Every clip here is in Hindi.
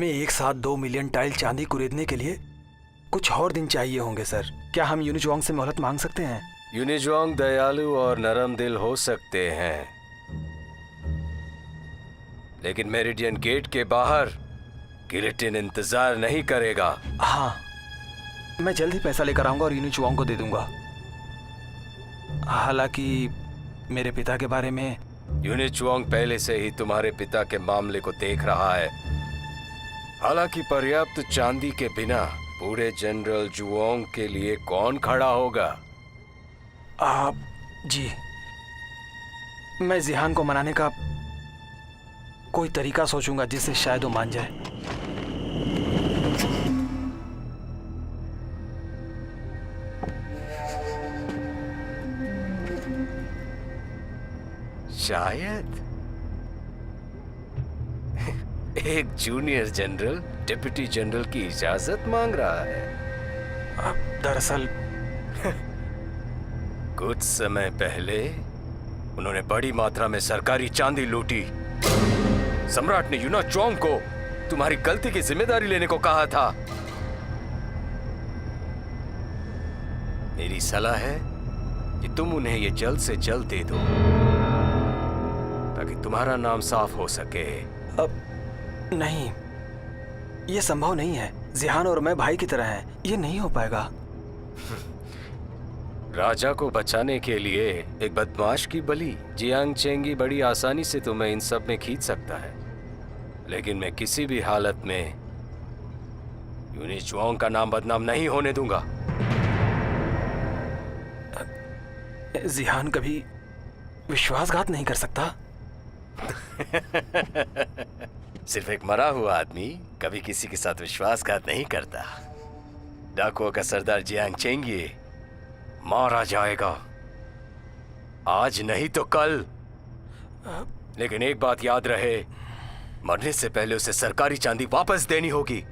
हमें एक साथ 2 मिलियन टाइल चांदी खरीदने के लिए कुछ और दिन चाहिए होंगे सर। क्या हम यूनिचुआंग से मोहलत मांग सकते हैं? यूनिचुआंग दयालु और नरम दिल हो सकते हैं, लेकिन मेरिडियन गेट के बाहर गिलेटिन इंतजार नहीं करेगा। हाँ, मैं जल्द ही पैसा लेकर आऊंगा और यूनिचुआंग को दे दूंगा। हालांकि मेरे पिता के बारे में यूनिचुआंग पहले से ही तुम्हारे पिता के मामले को देख रहा है। हालांकि पर्याप्त चांदी के बिना पूरे जनरल जुओंग के लिए कौन खड़ा होगा? आप जी, मैं जिहान को मनाने का कोई तरीका सोचूंगा जिससे शायद वो मान जाए। शायद एक जूनियर जनरल डिप्टी जनरल की इजाजत मांग रहा है। दरअसल कुछ समय पहले उन्होंने बड़ी मात्रा में सरकारी चांदी लूटी। सम्राट ने यूनिचुआंग को तुम्हारी गलती की जिम्मेदारी लेने को कहा था। मेरी सलाह है कि तुम उन्हें ये जल्द से जल्द दे दो ताकि तुम्हारा नाम साफ हो सके। अब नहीं, ये संभव नहीं है। जिहान और मैं भाई की तरह हैं, ये नहीं हो पाएगा। राजा को बचाने के लिए एक बदमाश की बलि जियांग चेंगी बड़ी आसानी से तुम्हें इन सब में खींच सकता है, लेकिन मैं किसी भी हालत में यूनिचुआंग का नाम बदनाम नहीं होने दूंगा। जिहान कभी विश्वासघात नहीं कर सकता। सिर्फ एक मरा हुआ आदमी कभी किसी के साथ विश्वासघात नहीं करता। डाकुओं का सरदार जियांग चेंगी मारा जाएगा, आज नहीं तो कल। लेकिन एक बात याद रहे, मरने से पहले उसे सरकारी चांदी वापस देनी होगी।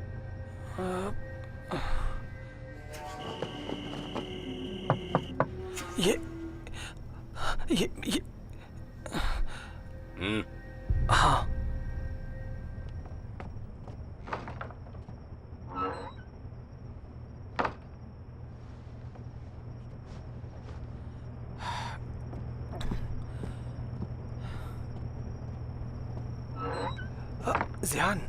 ये हाँ, जिहान,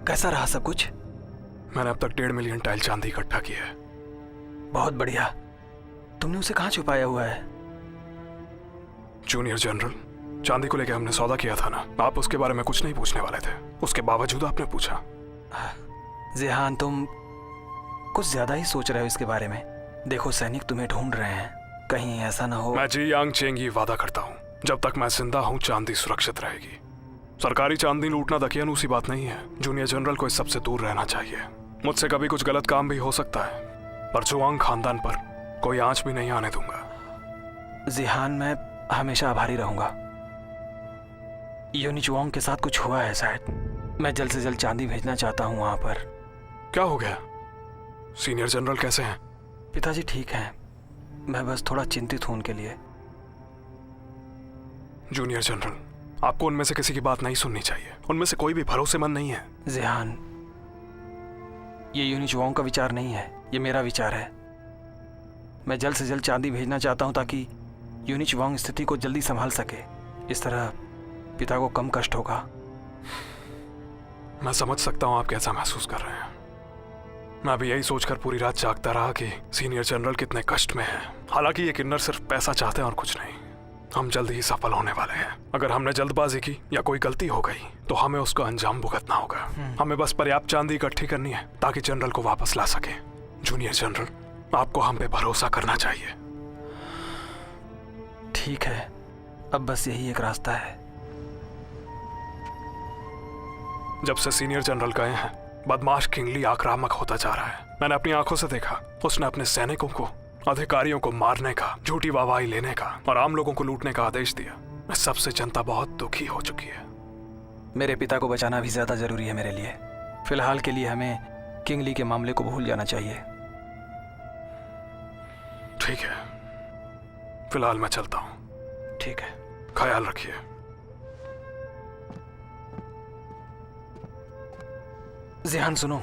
कैसा रहा सब कुछ? मैंने अब तक 1.5 मिलियन टाइल चांदी इकट्ठा की है। बहुत बढ़िया। तुमने उसे कहाँ छुपाया हुआ है? जूनियर जनरल, चांदी को लेकर हमने सौदा किया था ना, आप उसके बारे में कुछ नहीं पूछने वाले थे, उसके बावजूद आपने पूछा। जिहान, तुम कुछ ज्यादा ही सोच रहे हो इसके बारे में। देखो, सैनिक तुम्हें ढूंढ रहे हैं, कहीं ऐसा ना हो। मैं जियांग चेंगी वादा करता हूँ, जब तक मैं जिंदा हूँ चांदी सुरक्षित रहेगी। सरकारी चांदी लूटना दकियानूसी बात नहीं है। जूनियर जनरल को इस सबसे दूर रहना चाहिए। मुझसे कभी कुछ गलत काम भी हो सकता है, पर जुआंग खानदान पर कोई आंच भी नहीं आने दूंगा। जिहान, मैं हमेशा आभारी रहूंगा। यूनिचुआंग के साथ कुछ हुआ है शायद। मैं जल्द से जल्द चांदी भेजना चाहता हूँ वहां पर। क्या हो गया? सीनियर जनरल कैसे हैं? पिताजी ठीक हैं, मैं बस थोड़ा चिंतित हूं उनके लिए। जूनियर जनरल, आपको उनमें से किसी की बात नहीं सुननी चाहिए। उनमें से कोई भी भरोसेमंद नहीं है। जिहान, ये यूनिचुआंग का विचार नहीं है, ये मेरा विचार है। मैं जल्द से जल्द चांदी भेजना चाहता हूं ताकि यूनिचुआंग स्थिति को जल्दी संभाल सके। इस तरह पिता को कम कष्ट होगा। मैं समझ सकता हूं आप कैसा महसूस कर रहे हैं। मैं अभी यही सोचकर पूरी रात जागता रहा कि सीनियर जनरल कितने कष्ट में हैं। हालांकि ये किन्नर सिर्फ पैसा चाहते हैं और कुछ नहीं। हम जल्द ही सफल होने वाले हैं। अगर हमने जल्दबाजी की या कोई गलती हो गई तो हमें उसका अंजाम भुगतना होगा। हमें बस पर्याप्त चांदी इकट्ठी करनी है ताकि जनरल को वापस ला सके। जूनियर जनरल, आपको हम पे भरोसा करना चाहिए। ठीक है, अब बस यही एक रास्ता है। जब से सीनियर जनरल गए हैं, बदमाश किंगली आक्रामक होता जा रहा है। मैंने अपनी आंखों से देखा, उसने अपने सैनिकों को, अधिकारियों को मारने का, झूठी वाहवाही लेने का और आम लोगों को लूटने का आदेश दिया। इस सबसे जनता बहुत दुखी हो चुकी है। मेरे पिता को बचाना भी ज्यादा जरूरी है मेरे लिए। फिलहाल के लिए हमें किंग ली के मामले को भूल जाना चाहिए। ठीक है, फिलहाल मैं चलता हूं। ठीक है। ख्याल रखिए। जिहान सुनो,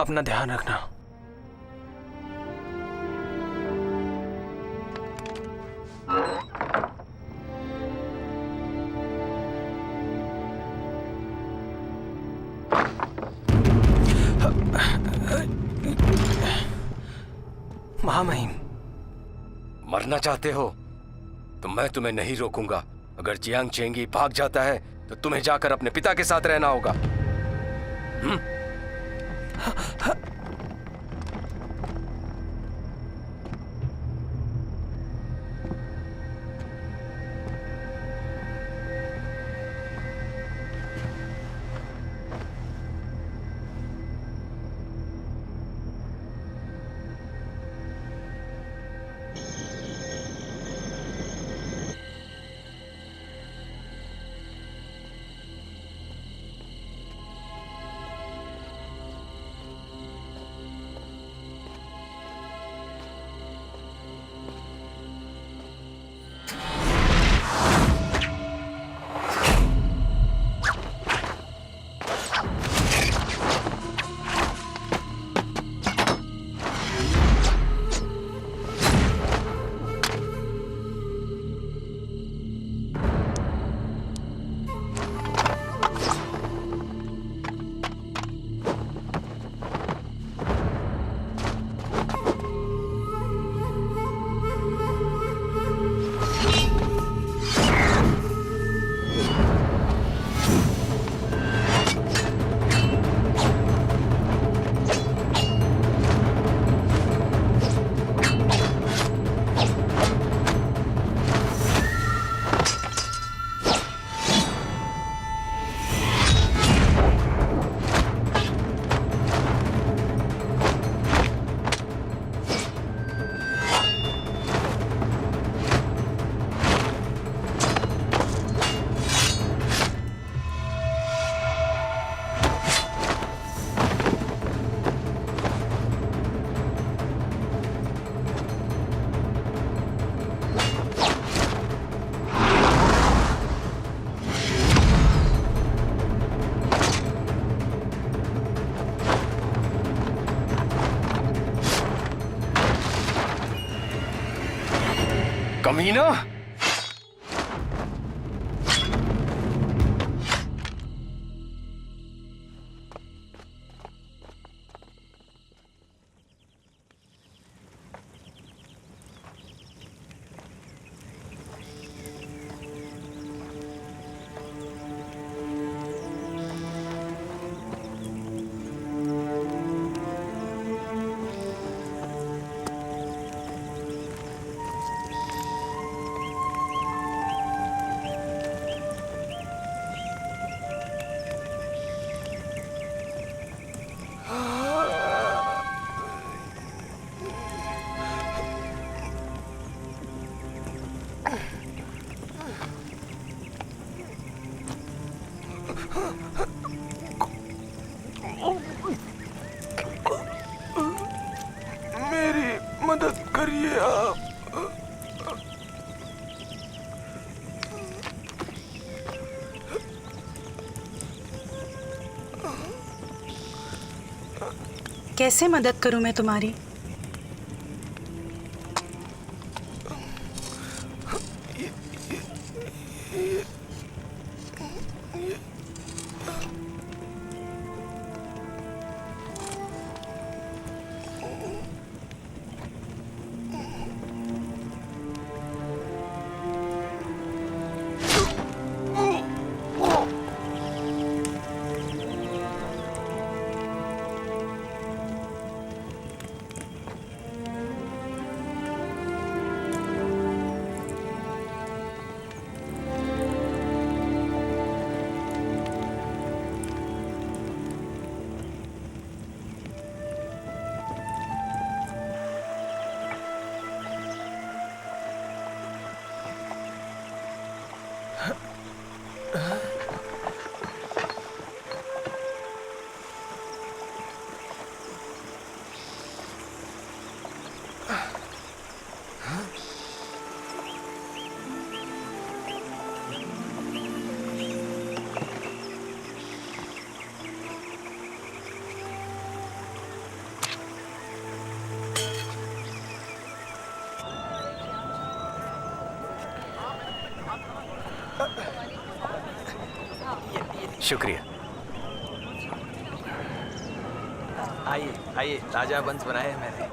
अपना ध्यान रखना। महामहिम, मरना चाहते हो तो मैं तुम्हें नहीं रोकूंगा। अगर जियांग चेंगी भाग जाता है तो तुम्हें जाकर अपने पिता के साथ रहना होगा। कमीना! मेरी मदद करिए आप। कैसे मदद करूं मैं तुम्हारी? शुक्रिया। आइए आइए, ताजा बंस बनाए हैं मैंने।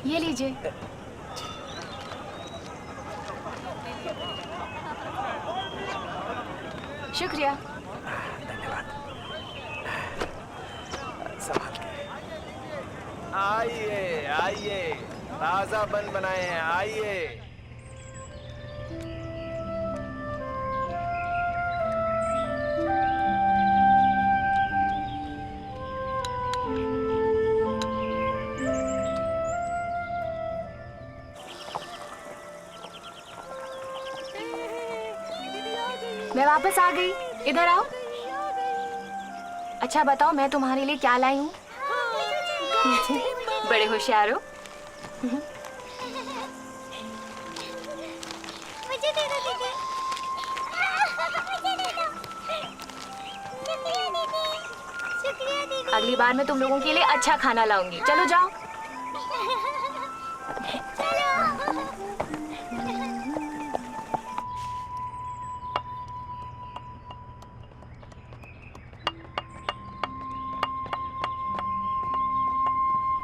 ये लीजिए। शुक्रिया। धन्यवाद। संभाल के। आइए आइए, ताजा बन बनाए हैं, आइए। मैं वापस आ गई, इधर आओ। अच्छा बताओ, मैं तुम्हारे लिए क्या लाई हूँ? बड़े होशियार हो। मुझे दे दो दीदी। मुझे दे दो। शुक्रिया दीदी। शुक्रिया दीदी। अगली बार मैं तुम लोगों के लिए अच्छा खाना लाऊंगी। चलो जाओ।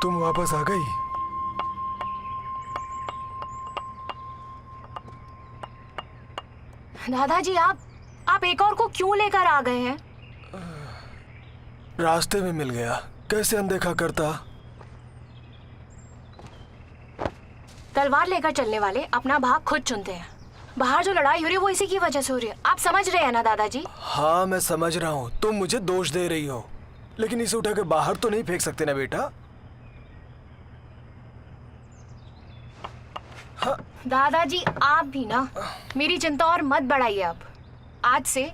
तुम वापस आ गई? दादाजी, आप एक और को क्यों लेकर आ गए हैं? रास्ते में मिल गया, कैसे अनदेखा करता। तलवार लेकर चलने वाले अपना भाग खुद चुनते हैं। बाहर जो लड़ाई हो रही है वो इसी की वजह से हो रही है। आप समझ रहे हैं ना दादाजी? हाँ मैं समझ रहा हूँ, तुम मुझे दोष दे रही हो, लेकिन इसे उठा के बाहर तो नहीं फेंक सकते ना बेटा। दादाजी आप भी ना मेरी चिंता और मत बढ़ाइए। अब आज से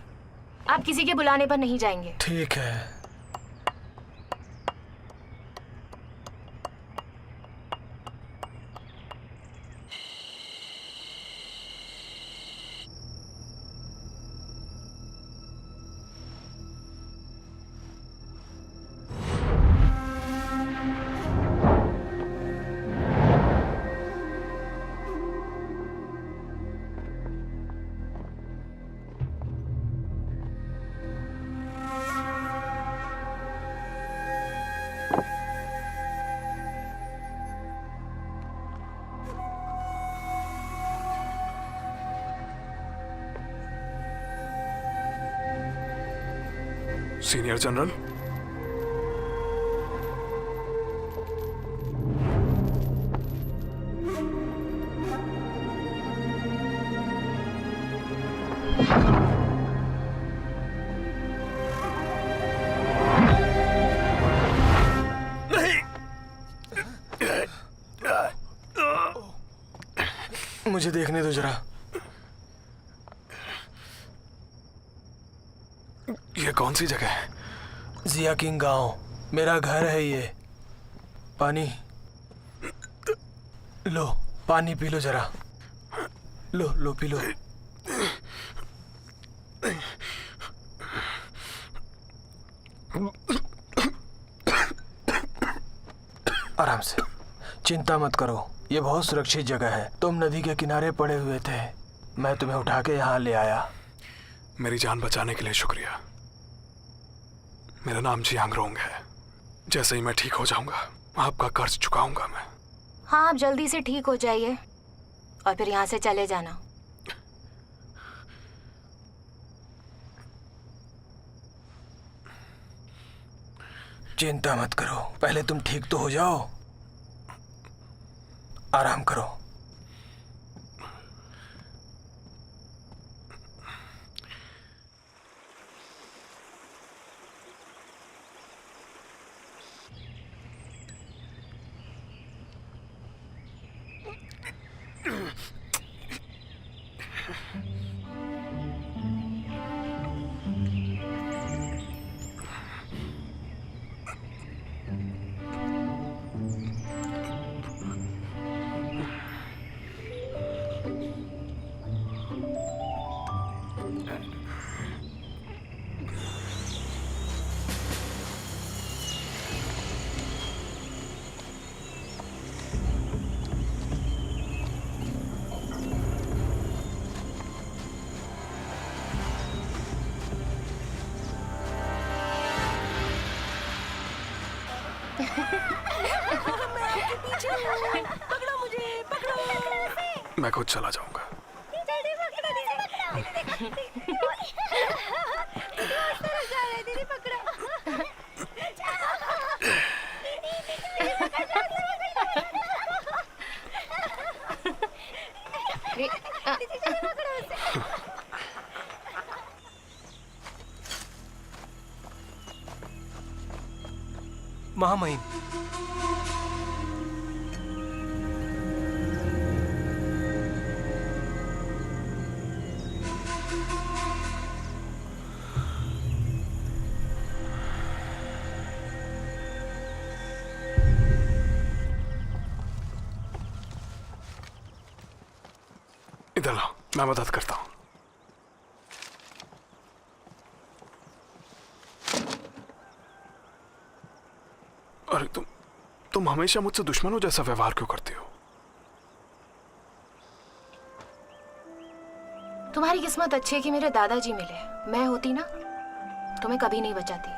आप किसी के बुलाने पर नहीं जाएंगे। ठीक है। सीनियर जनरल, मुझे देखने दो जरा। ये कौन सी जगह है? जिया किंग गांव, मेरा घर है ये। पानी लो, पानी पी लो जरा। लो लो पी लो। आराम से, चिंता मत करो, ये बहुत सुरक्षित जगह है। तुम नदी के किनारे पड़े हुए थे, मैं तुम्हें उठा के यहाँ ले आया। मेरी जान बचाने के लिए शुक्रिया। मेरा नाम जियांग रोंग है। जैसे ही मैं ठीक हो जाऊंगा आपका कर्ज चुकाऊंगा मैं। हाँ, आप जल्दी से ठीक हो जाइए और फिर यहाँ से चले जाना। चिंता मत करो, पहले तुम ठीक तो हो जाओ। आराम करो। पकड़ो मुझे, पकड़ो। मैं खुद चला जाऊंगा। जल्दी पकड़ो, दीदी पकड़ो। दीदी पकड़ो। महामहिम, इधर लाओ, मैं मदद करता हूं। अरे तुम हमेशा मुझसे दुश्मनों जैसा व्यवहार क्यों करती हो? तुम्हारी किस्मत अच्छी है कि मेरे दादाजी मिले। मैं होती ना, तुम्हें कभी नहीं बचाती।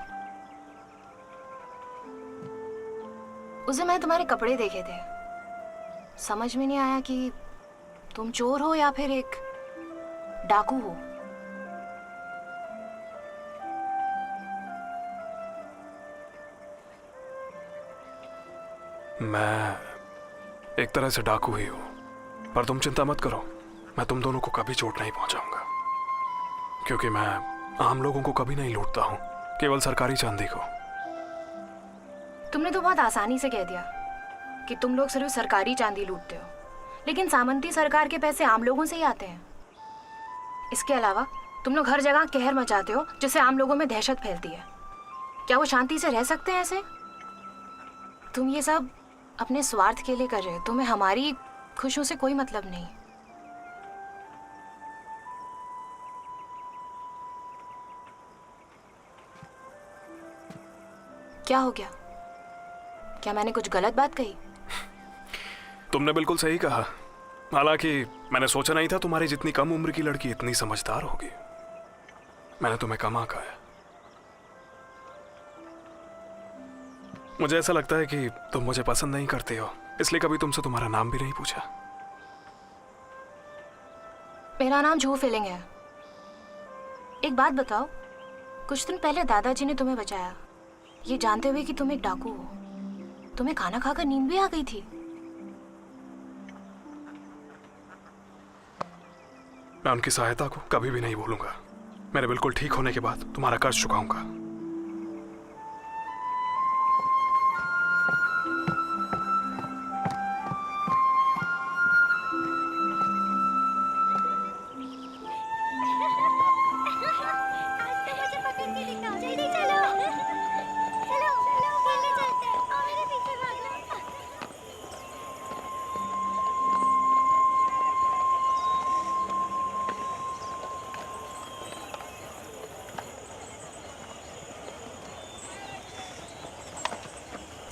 उसे मैं तुम्हारे कपड़े देखे थे, समझ में नहीं आया कि तुम चोर हो या फिर एक डाकू हो। मैं एक तरह से डाकू ही हूं, पर तुम चिंता मत करो, मैं तुम दोनों को कभी चोट नहीं पहुंचाऊंगा, क्योंकि मैं आम लोगों को कभी नहीं लूटता हूं, केवल सरकारी चांदी को। तुमने तो बहुत आसानी से कह दिया कि तुम लोग सिर्फ सरकारी चांदी लूटते हो, लेकिन सामंती सरकार के पैसे आम लोगों से ही आते हैं। इसके अलावा तुम लोग हर जगह कहर मचाते हो, जिससे आम लोगों में दहशत फैलती है। क्या वो शांति से रह सकते हैं ऐसे? तुम ये सब अपने स्वार्थ के लिए कर रहे हो। तुम्हें हमारी खुशियों से कोई मतलब नहीं। क्या हो गया? क्या मैंने कुछ गलत बात कही? तुमने बिल्कुल सही कहा। हालांकि मैंने सोचा नहीं था तुम्हारी जितनी कम उम्र की लड़की इतनी समझदार होगी। मैंने तुम्हें कम आंका है। मुझे ऐसा लगता है कि तुम मुझे पसंद नहीं करते हो, इसलिए कभी तुमसे तुम्हारा नाम भी नहीं पूछा। मेरा नाम जू फिलिंग है। एक बात बताओ, कुछ दिन पहले दादाजी ने तुम्हें बचाया, ये जानते हुए कि तुम एक डाकू हो। तुम्हें खाना खाकर नींद भी आ गई थी। मैं उनकी सहायता को कभी भी नहीं भूलूंगा। मेरे बिल्कुल ठीक होने के बाद तुम्हारा कर्ज चुकाऊंगा।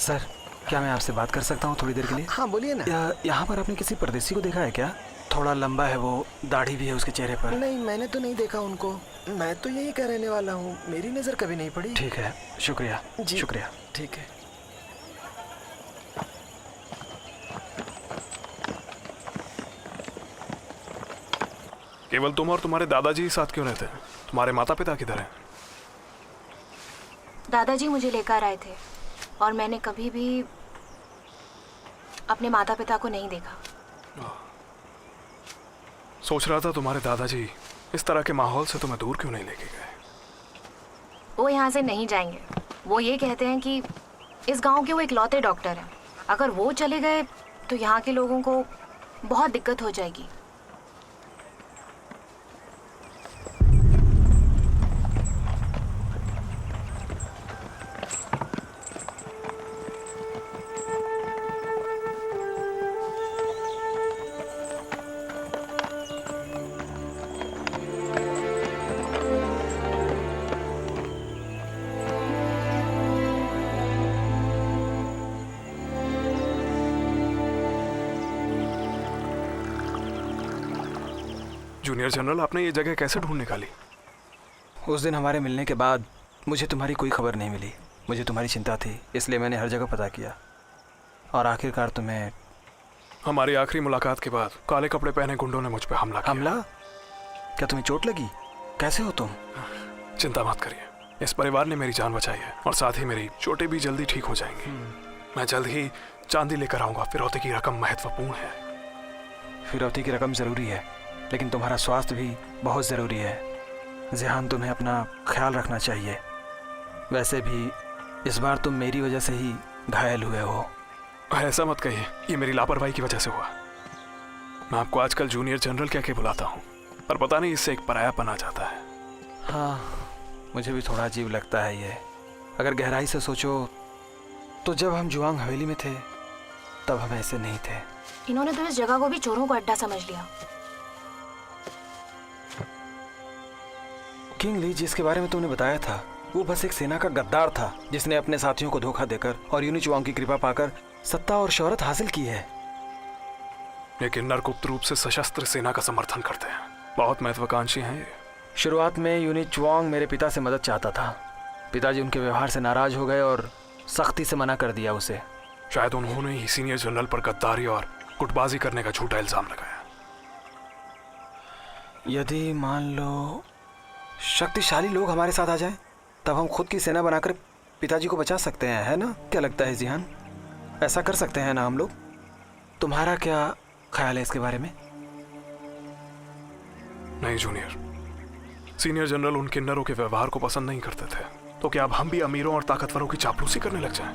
सर, क्या मैं आपसे बात कर सकता हूँ थोड़ी देर के लिए? हाँ बोलिए ना। यहाँ पर आपने किसी परदेसी को देखा है क्या? थोड़ा लंबा है वो, दाढ़ी भी है उसके चेहरे पर। नहीं, मैंने तो नहीं देखा उनको। मैं तो यही का रहने वाला हूँ, मेरी नजर कभी नहीं पड़ी। ठीक है, शुक्रिया। जी, शुक्रिया। ठीक है। केवल तुम और तुम्हारे दादाजी ही साथ क्यों रहते हैं? तुम्हारे माता पिता किधर हैं? दादाजी मुझे लेकर आए थे और मैंने कभी भी अपने माता पिता को नहीं देखा। सोच रहा था तुम्हारे दादाजी इस तरह के माहौल से तुम्हें दूर क्यों नहीं लेके गए? वो यहाँ से नहीं जाएंगे। वो ये कहते हैं कि इस गांव के वो इकलौते डॉक्टर हैं। अगर वो चले गए तो यहाँ के लोगों को बहुत दिक्कत हो जाएगी। जूनियर जनरल, आपने ये जगह कैसे ढूंढ निकाली? उस दिन हमारे मिलने के बाद मुझे तुम्हारी कोई खबर नहीं मिली। मुझे तुम्हारी चिंता थी, इसलिए मैंने हर जगह पता किया और आखिरकार तुम्हें। हमारी आखिरी मुलाकात के बाद काले कपड़े पहने गुंडों ने मुझ पे हमला किया। हमला? क्या तुम्हें चोट लगी? कैसे हो तुम? चिंता मत करिए, इस परिवार ने मेरी जान बचाई है और साथ ही मेरी चोटें भी जल्दी ठीक हो जाएंगी। मैं जल्द ही चांदी लेकर आऊंगा। फिरौती की रकम महत्वपूर्ण है। फिरौती की रकम ज़रूरी है, लेकिन तुम्हारा स्वास्थ्य भी बहुत ज़रूरी है। ज़िहान, तुम्हें अपना ख्याल रखना चाहिए। वैसे भी इस बार तुम मेरी वजह से ही घायल हुए हो। ऐसा मत कहिए, ये मेरी लापरवाही की वजह से हुआ। मैं आपको आजकल जूनियर जनरल कह के बुलाता हूँ, पर पता नहीं इससे एक परायापन आ जाता है। हाँ, मुझे भी थोड़ा अजीब लगता है ये। अगर गहराई से सोचो तो जब हम जुआंग हवेली में थे तब हम ऐसे नहीं थे। इन्होंने तो इस जगह को भी चोरों का अड्डा समझ लिया। किंग ली, जिसके बारे में तुमने बताया था, वो बस एक सेना का गद्दार था जिसने अपने साथियों को धोखा देकर और यूनिचुआंग की कृपा पाकर सत्ता और शोहरत हासिल की है। लेकिन नर गुप्त रूप से सशस्त्र सेना का समर्थन करते हैं। बहुत महत्वाकांक्षी हैं ये। शुरुआत में यूनिचुआंग मेरे पिता से मदद चाहता था। पिताजी उनके व्यवहार से नाराज हो गए और सख्ती से मना कर दिया उसे। शायद उन्होंने ही सीनियर जनरल पर गद्दारी और गुटबाजी करने का झूठा इल्जाम लगाया। यदि मान लो शक्तिशाली लोग हमारे साथ आ जाएं, तब हम खुद की सेना बनाकर पिताजी को बचा सकते हैं, है ना? क्या लगता है ज़िहान? ऐसा कर सकते हैं ना हम लोग? तुम्हारा क्या ख्याल है इसके बारे में? नहीं जूनियर, सीनियर जनरल उन किन्नरों के व्यवहार को पसंद नहीं करते थे, तो क्या अब हम भी अमीरों और ताकतवरों की चापलूसी करने लग जाएं?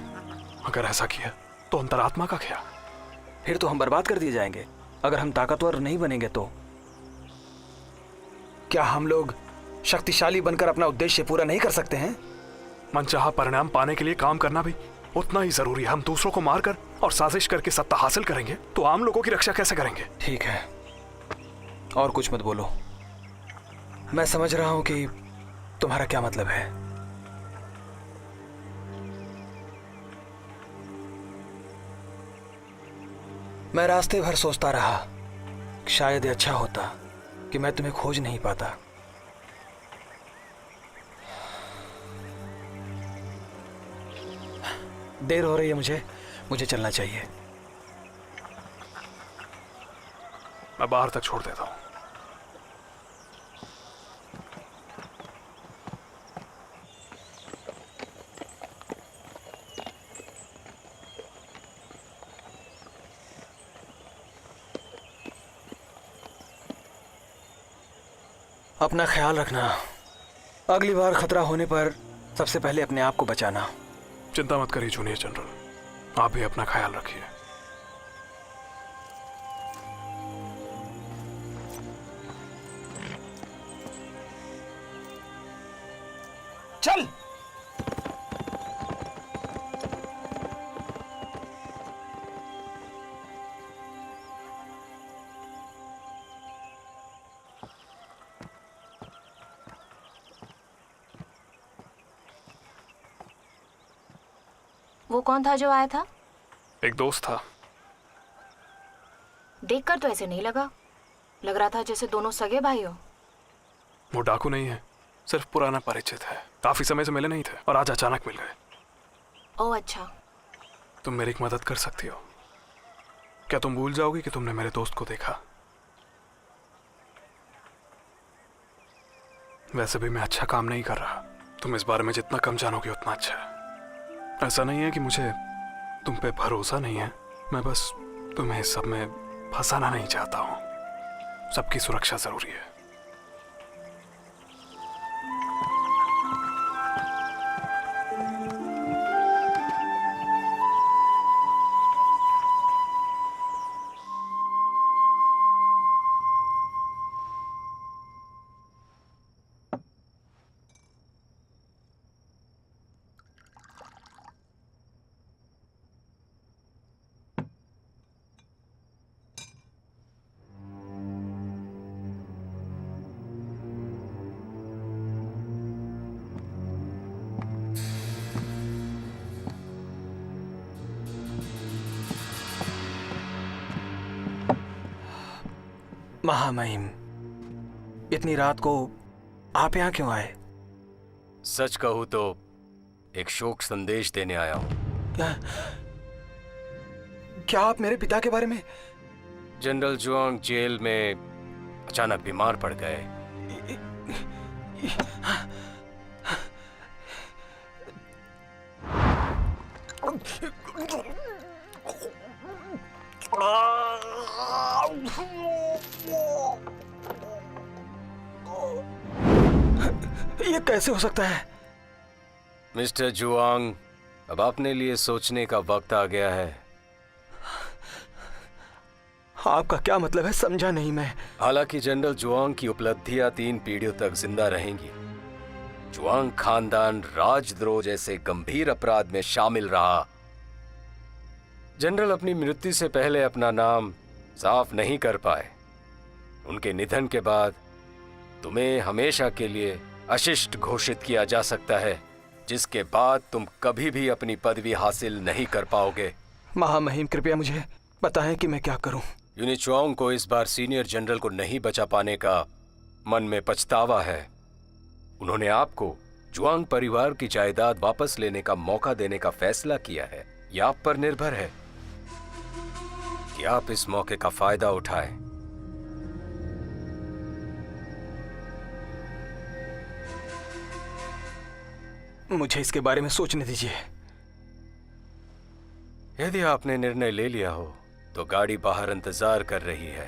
अगर ऐसा किया तो अंतरात्मा का क्या? फिर तो हम बर्बाद कर दिए जाएंगे। अगर हम ताकतवर नहीं बनेंगे तो क्या हम लोग शक्तिशाली बनकर अपना उद्देश्य पूरा नहीं कर सकते हैं? मनचाहा परिणाम पाने के लिए काम करना भी उतना ही जरूरी है। हम दूसरों को मारकर और साजिश करके सत्ता हासिल करेंगे तो आम लोगों की रक्षा कैसे करेंगे? ठीक है, और कुछ मत बोलो। मैं समझ रहा हूं कि तुम्हारा क्या मतलब है। मैं रास्ते भर सोचता रहा, शायद ये अच्छा होता कि मैं तुम्हें खोज नहीं पाता। देर हो रही है, मुझे चलना चाहिए। मैं बाहर तक छोड़ देता हूं। अपना ख्याल रखना। अगली बार खतरा होने पर सबसे पहले अपने आप को बचाना। चिंता मत करिए जूनियर जनरल, आप भी अपना ख्याल रखिए। चल। वो कौन था जो आया था? एक दोस्त था। देखकर तो ऐसे नहीं लगा। लग रहा था जैसे दोनों सगे भाई हो। वो डाकू नहीं है, सिर्फ पुराना परिचित है। काफी समय से मिले नहीं थे और आज अचानक मिल गए। ओह अच्छा। तुम मेरी एक मदद कर सकती हो? क्या तुम भूल जाओगी कि तुमने मेरे दोस्त को देखा? वैसे भी मैं अच्छा काम नहीं कर रहा। तुम इस बारे में जितना कम जानोगे उतना अच्छा है। ऐसा नहीं है कि मुझे तुम पे भरोसा नहीं है, मैं बस तुम्हें इस सब में फंसाना नहीं चाहता हूं। सबकी सुरक्षा जरूरी है। महामहिम, इतनी रात को आप यहाँ क्यों आए? सच कहूं तो एक शोक संदेश देने आया हूं। क्या आप मेरे पिता के बारे में? जनरल जुआंग जेल में अचानक बीमार पड़ गए। ये कैसे हो सकता है? मिस्टर जुआंग, अब अपने लिए सोचने का वक्त आ गया है। आपका क्या मतलब है? समझा नहीं मैं। हालांकि जनरल जुआंग की उपलब्धियां 3 पीढ़ियों तक जिंदा रहेंगी। जुआंग खानदान राजद्रोह जैसे गंभीर अपराध में शामिल रहा। जनरल अपनी मृत्यु से पहले अपना नाम साफ नहीं कर पाए। उनके निधन के बाद तुम्हें हमेशा के लिए अशिष्ट घोषित किया जा सकता है, जिसके बाद तुम कभी भी अपनी पदवी हासिल नहीं कर पाओगे। महामहिम, कृपया मुझे बताएं कि मैं क्या करूं। यूनिचुआंग को इस बार सीनियर जनरल को नहीं बचा पाने का मन में पछतावा है। उन्होंने आपको जुआंग परिवार की जायदाद वापस लेने का मौका देने का फैसला किया है। यह आप पर निर्भर है कि आप इस मौके का फायदा उठाएं। मुझे इसके बारे में सोचने दीजिए। यदि आपने निर्णय ले लिया हो तो गाड़ी बाहर इंतजार कर रही है।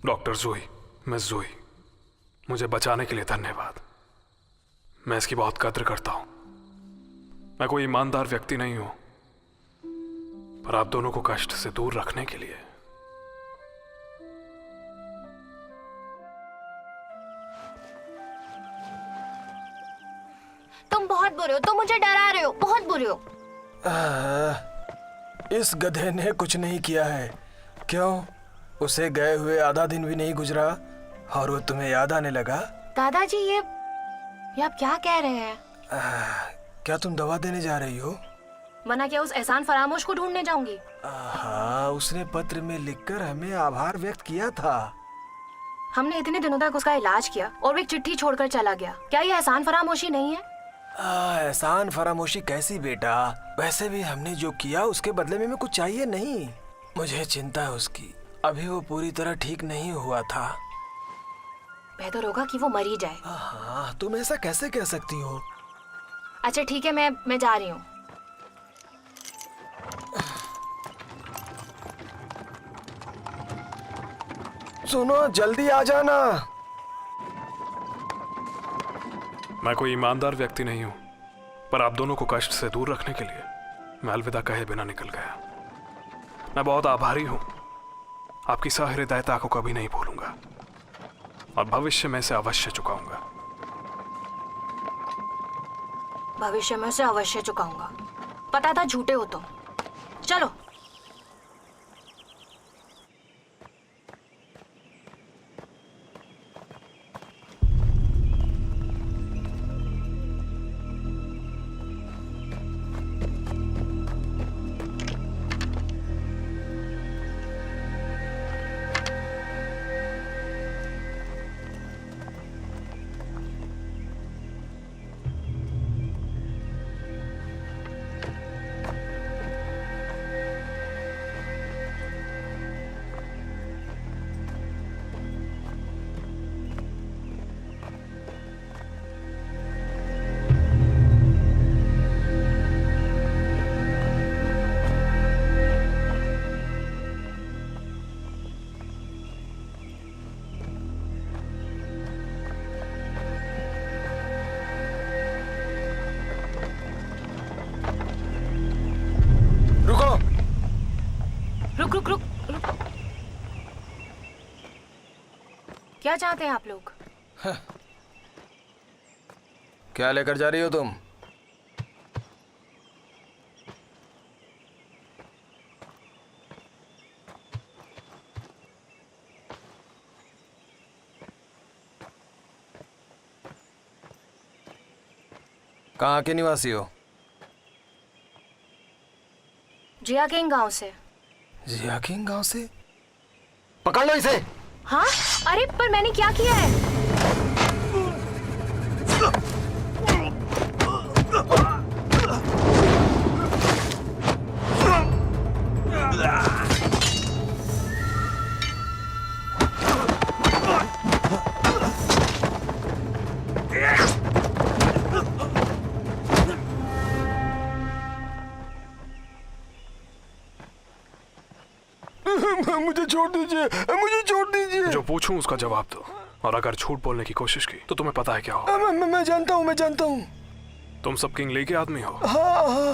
डॉक्टर जूही, मिस जूही, मुझे बचाने के लिए धन्यवाद। मैं इसकी बहुत कद्र करता हूं। मैं कोई ईमानदार व्यक्ति नहीं हूं, पर आप दोनों को कष्ट से दूर रखने के लिए। तुम बहुत बुरे हो, तुम मुझे डरा रहे हो, बहुत बुरे हो। इस गधे ने कुछ नहीं किया है। क्यों? उसे गए हुए आधा दिन भी नहीं गुजरा और वो तुम्हें याद आने लगा? दादाजी, ये आप क्या कह रहे हैं? क्या तुम दवा देने जा रही हो? मना क्या उस एहसान फरामोश को ढूंढने जाऊंगी? हाँ, उसने पत्र में लिखकर हमें आभार व्यक्त किया था। हमने इतने दिनों तक उसका इलाज किया और वो एक चिट्ठी छोड़कर चला गया। क्या ये एहसान फरामोशी नहीं है? एहसान फरामोशी कैसी बेटा? वैसे भी हमने जो किया उसके बदले में हमें कुछ चाहिए नहीं। मुझे चिंता है उसकी। अभी वो पूरी तरह ठीक नहीं हुआ था। बेहतर होगा कि वो मर ही जाए। हाँ, तुम ऐसा कैसे कह सकती हो? अच्छा ठीक है, मैं जा रही हूँ। सुनो, जल्दी आ जाना। मैं कोई ईमानदार व्यक्ति नहीं हूं, पर आप दोनों को कष्ट से दूर रखने के लिए मैं अलविदा कहे बिना निकल गया। मैं बहुत आभारी हूं। आपकी सहृदयता को कभी नहीं भूलूंगा और भविष्य में इसे अवश्य चुकाऊंगा। भविष्य में उसे अवश्य चुकाऊंगा। पता था झूठे हो तुम। चलो। रुक। क्या चाहते हैं आप लोग? क्या लेकर जा रही हो तुम? कहाँ के निवासी हो? जिया किंग गांव से। जिया किंग गांव से? पकड़ लो इसे। हाँ? अरे पर मैंने क्या किया है? मुझे छोड़ दीजिए, मुझे छोड़ दीजिए। जो पूछूं उसका जवाब दो, और अगर झूठ बोलने की कोशिश की तो तुम्हें पता है क्या हो। मैं जानता हूँ, मैं जानता हूँ। तुम सब किंग ली के आदमी हो? हाँ हाँ।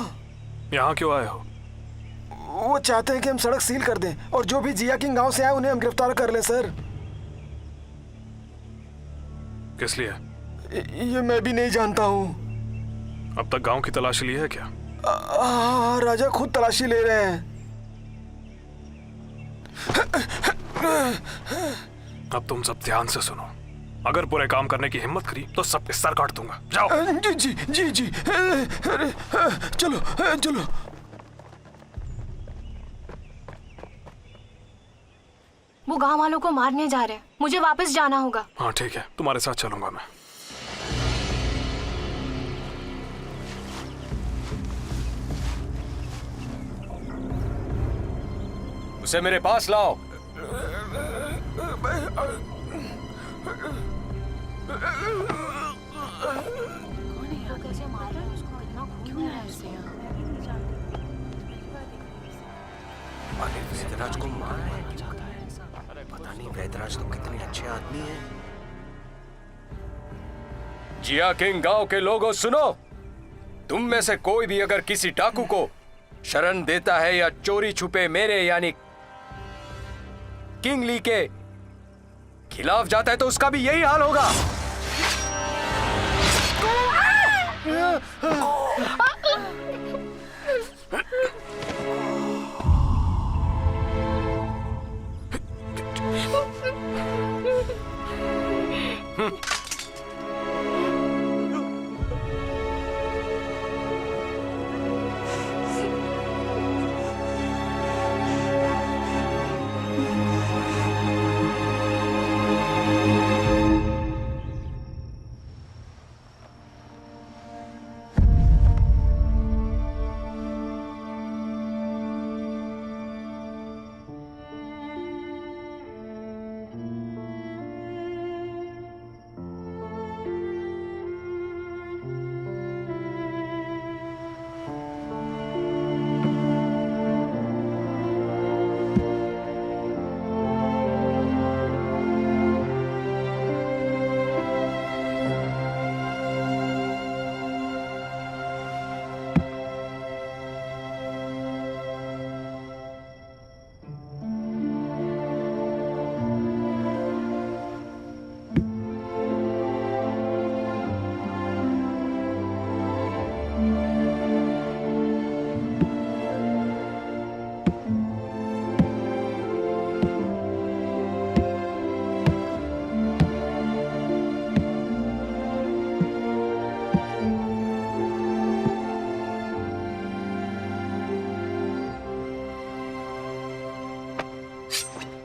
यहाँ क्यों आए हो? वो चाहते हैं कि हम सड़क सील कर दें और जो भी जिया किंग गांव से आए उन्हें हम गिरफ्तार कर लें सर। किस लिए? ये मैं भी नहीं जानता हूँ। अब तक गांव की तलाशी ली है क्या? राजा खुद तलाशी ले रहे हैं। अब तुम सब ध्यान से सुनो, अगर बुरे काम करने की हिम्मत करी तो सबके सर काट दूंगा। जाओ। जी जी जी जी। चलो चलो। वो गांव वालों को मारने जा रहे हैं, मुझे वापस जाना होगा। हाँ ठीक है, तुम्हारे साथ चलूंगा मैं। उसे मेरे पास लाओ। वैदराज को मारना चाहता है। पता नहीं वैदराज तो कितने अच्छे आदमी हैं। जिया किंग गांव के लोगों सुनो, तुम में से कोई भी अगर किसी डाकू को शरण देता है या चोरी छुपे मेरे यानी किंग ली के खिलाफ जाता है तो उसका भी यही हाल होगा।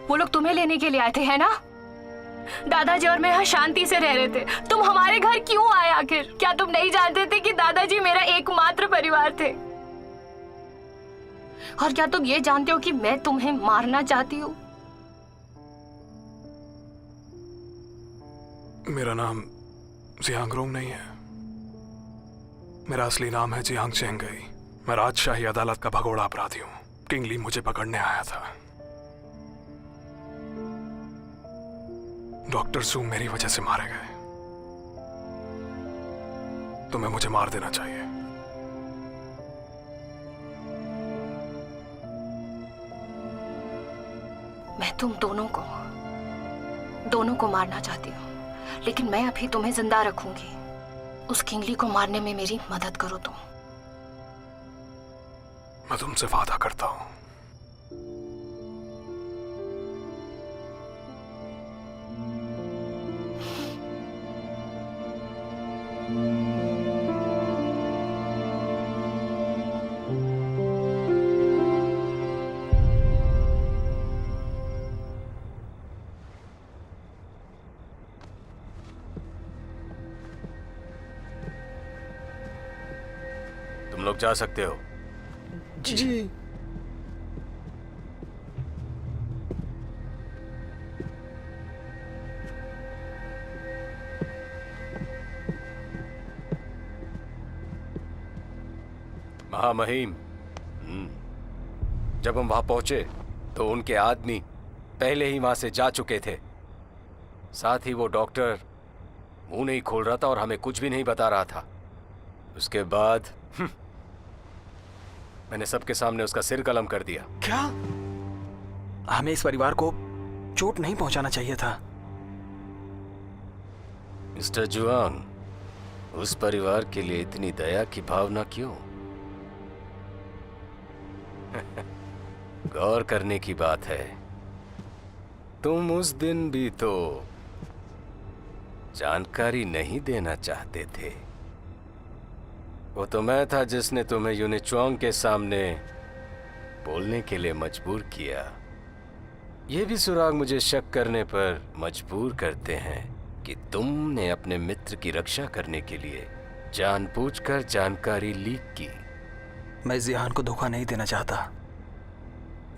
वो लोग तुम्हें लेने के लिए आए थे, है ना? दादाजी और मैं यहाँ शांति से रह रहे थे, तुम हमारे घर क्यों आए आखिर? क्या तुम नहीं जानते थे कि दादाजी मेरा एकमात्र परिवार थे? और क्या तुम ये जानते हो कि मैं तुम्हें मारना चाहती हूँ? मेरा नाम जियांगरोंग नहीं है, मेरा असली नाम है जियांग चेंगई। मैं राजशाही अदालत का भगोड़ा अपराधी हूँ। किंग ली मुझे पकड़ने आया था। डॉक्टर सू मेरी वजह से मारे गए। तुम्हें मुझे मार देना चाहिए। मैं तुम दोनों को मारना चाहती हूँ, लेकिन मैं अभी तुम्हें जिंदा रखूंगी। उस किंगली को मारने में मेरी मदद करो तुम। मैं तुमसे वादा करता हूँ। तुम लोग जा सकते हो। जी। महामहिम, जब हम वहां पहुंचे तो उनके आदमी पहले ही वहां से जा चुके थे। साथ ही वो डॉक्टर मुंह नहीं खोल रहा था और हमें कुछ भी नहीं बता रहा था। उसके बाद मैंने सबके सामने उसका सिर कलम कर दिया। क्या? हमें इस परिवार को चोट नहीं पहुंचाना चाहिए था। मिस्टर जुआंग, उस परिवार के लिए इतनी दया की भावना क्यों? गौर करने की बात है, तुम उस दिन भी तो जानकारी नहीं देना चाहते थे। वो तो मैं था जिसने तुम्हें यूनिचुआंग के सामने बोलने के लिए मजबूर किया। ये भी सुराग मुझे शक करने पर मजबूर करते हैं कि तुमने अपने मित्र की रक्षा करने के लिए जानबूझकर जानकारी लीक की। मैं जियान को धोखा नहीं देना चाहता,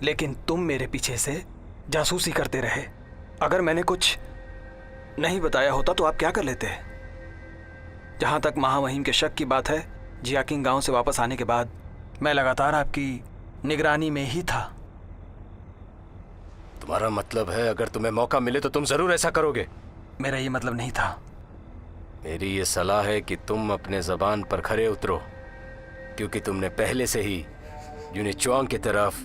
लेकिन तुम मेरे पीछे से जासूसी करते रहे। अगर मैंने कुछ नहीं बताया होता तो आप क्या कर लेते? जहां तक महामहिम के शक की बात है, जियाकिंग गांव से वापस आने के बाद मैं लगातार आपकी निगरानी में ही था। तुम्हारा मतलब है अगर तुम्हें मौका मिले तो तुम जरूर ऐसा करोगे? मेरा ये मतलब नहीं था। मेरी ये सलाह है कि तुम अपने जबान पर खरे उतरो, क्योंकि तुमने पहले से ही यूनिचुआंग की तरफ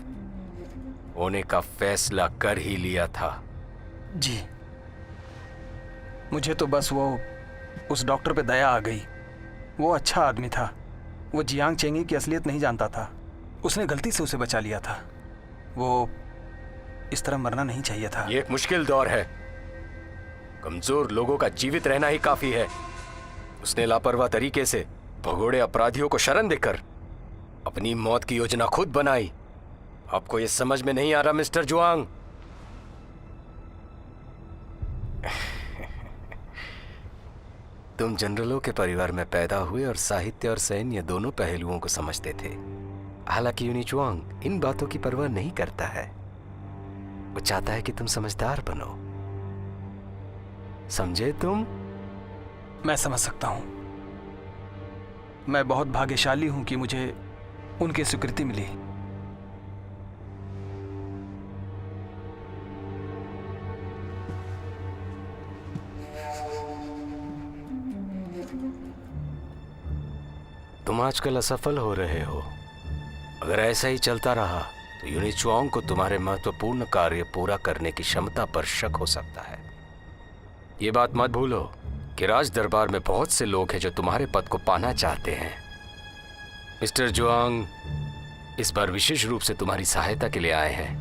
होने का फैसला कर ही लिया था। जी, मुझे तो बस वो उस डॉक्टर पे दया आ गई। वो अच्छा आदमी था। वो जियांग चेंगी की असलियत नहीं जानता था। उसने गलती से उसे बचा लिया था। वो इस तरह मरना नहीं चाहिए था। ये एक मुश्किल दौर है। कमजोर लोगों का जीवित रहना ही काफी है। उसने लापरवाह तरीके से भगोड़े अपराधियों को शरण देकर अपनी मौत की योजना खुद बनाई। आपको ये समझ में नहीं आ रहा मिस्टर जुआंग? तुम जनरलों के परिवार में पैदा हुए और साहित्य और सैन्य दोनों पहलुओं को समझते थे। हालांकि यूनिचुआंग इन बातों की परवाह नहीं करता है। वो चाहता है कि तुम समझदार बनो। समझे तुम? मैं समझ सकता हूं। मैं बहुत भाग्यशाली हूं कि मुझे उनकी स्वीकृति मिली। तुम आजकल असफल हो रहे हो। अगर ऐसा ही चलता रहा तो यूनिचुआंग को तुम्हारे महत्वपूर्ण कार्य पूरा करने की क्षमता पर शक हो सकता है। ये बात मत भूलो कि राज दरबार में बहुत से लोग हैं जो तुम्हारे पद को पाना चाहते हैं। मिस्टर जुआंग इस बार विशेष रूप से तुम्हारी सहायता के लिए आए हैं।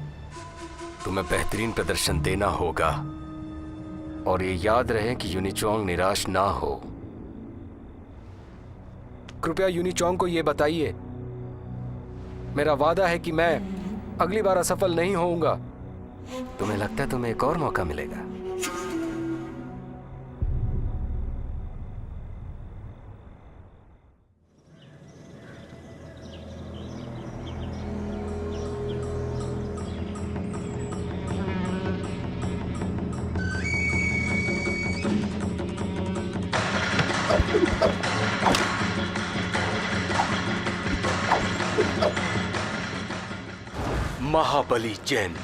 तुम्हें बेहतरीन प्रदर्शन देना होगा और ये याद रहे कि यूनिचुआंग निराश ना हो। कृपया यूनिचुआंग को यह बताइए, मेरा वादा है कि मैं अगली बार असफल नहीं होऊंगा। तुम्हें लगता है तुम्हें एक और मौका मिलेगा? महाबली जैन।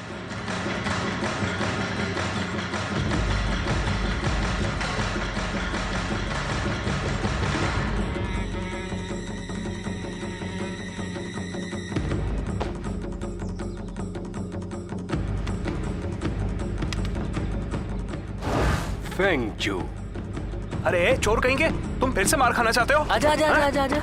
फेंगजू। अरे चोर कहेंगे, तुम फिर से मार खाना चाहते हो? आजा आजा आजा आजा आजा।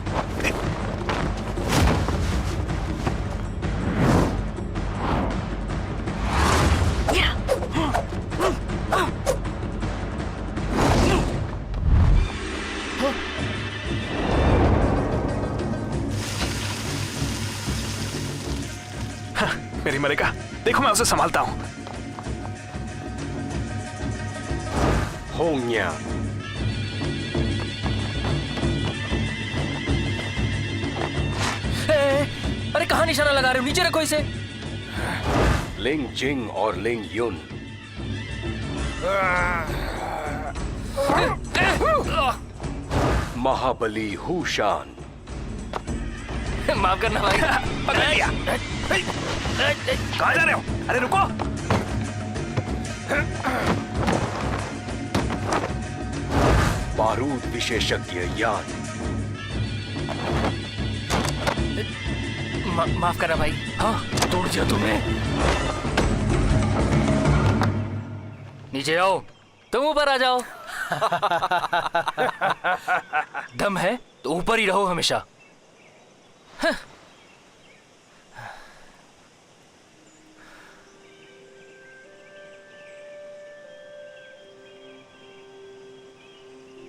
मेरी मलिका, देखो मैं उसे संभालता हूं। होंग्या। निशाना लगा रहे हो? नीचे रखो इसे। लिंग जिंग और लिंग युन, महाबली हुशान। माफ करना भाई। पकड़ लिया। कहाँ जा रहे हो? अरे रुको। बारूद विशेषज्ञ यान। माफ करना भाई। हाँ, तोड़ दिया तुमने। नीचे आओ, तुम ऊपर आ जाओ। दम है तो ऊपर ही रहो हमेशा।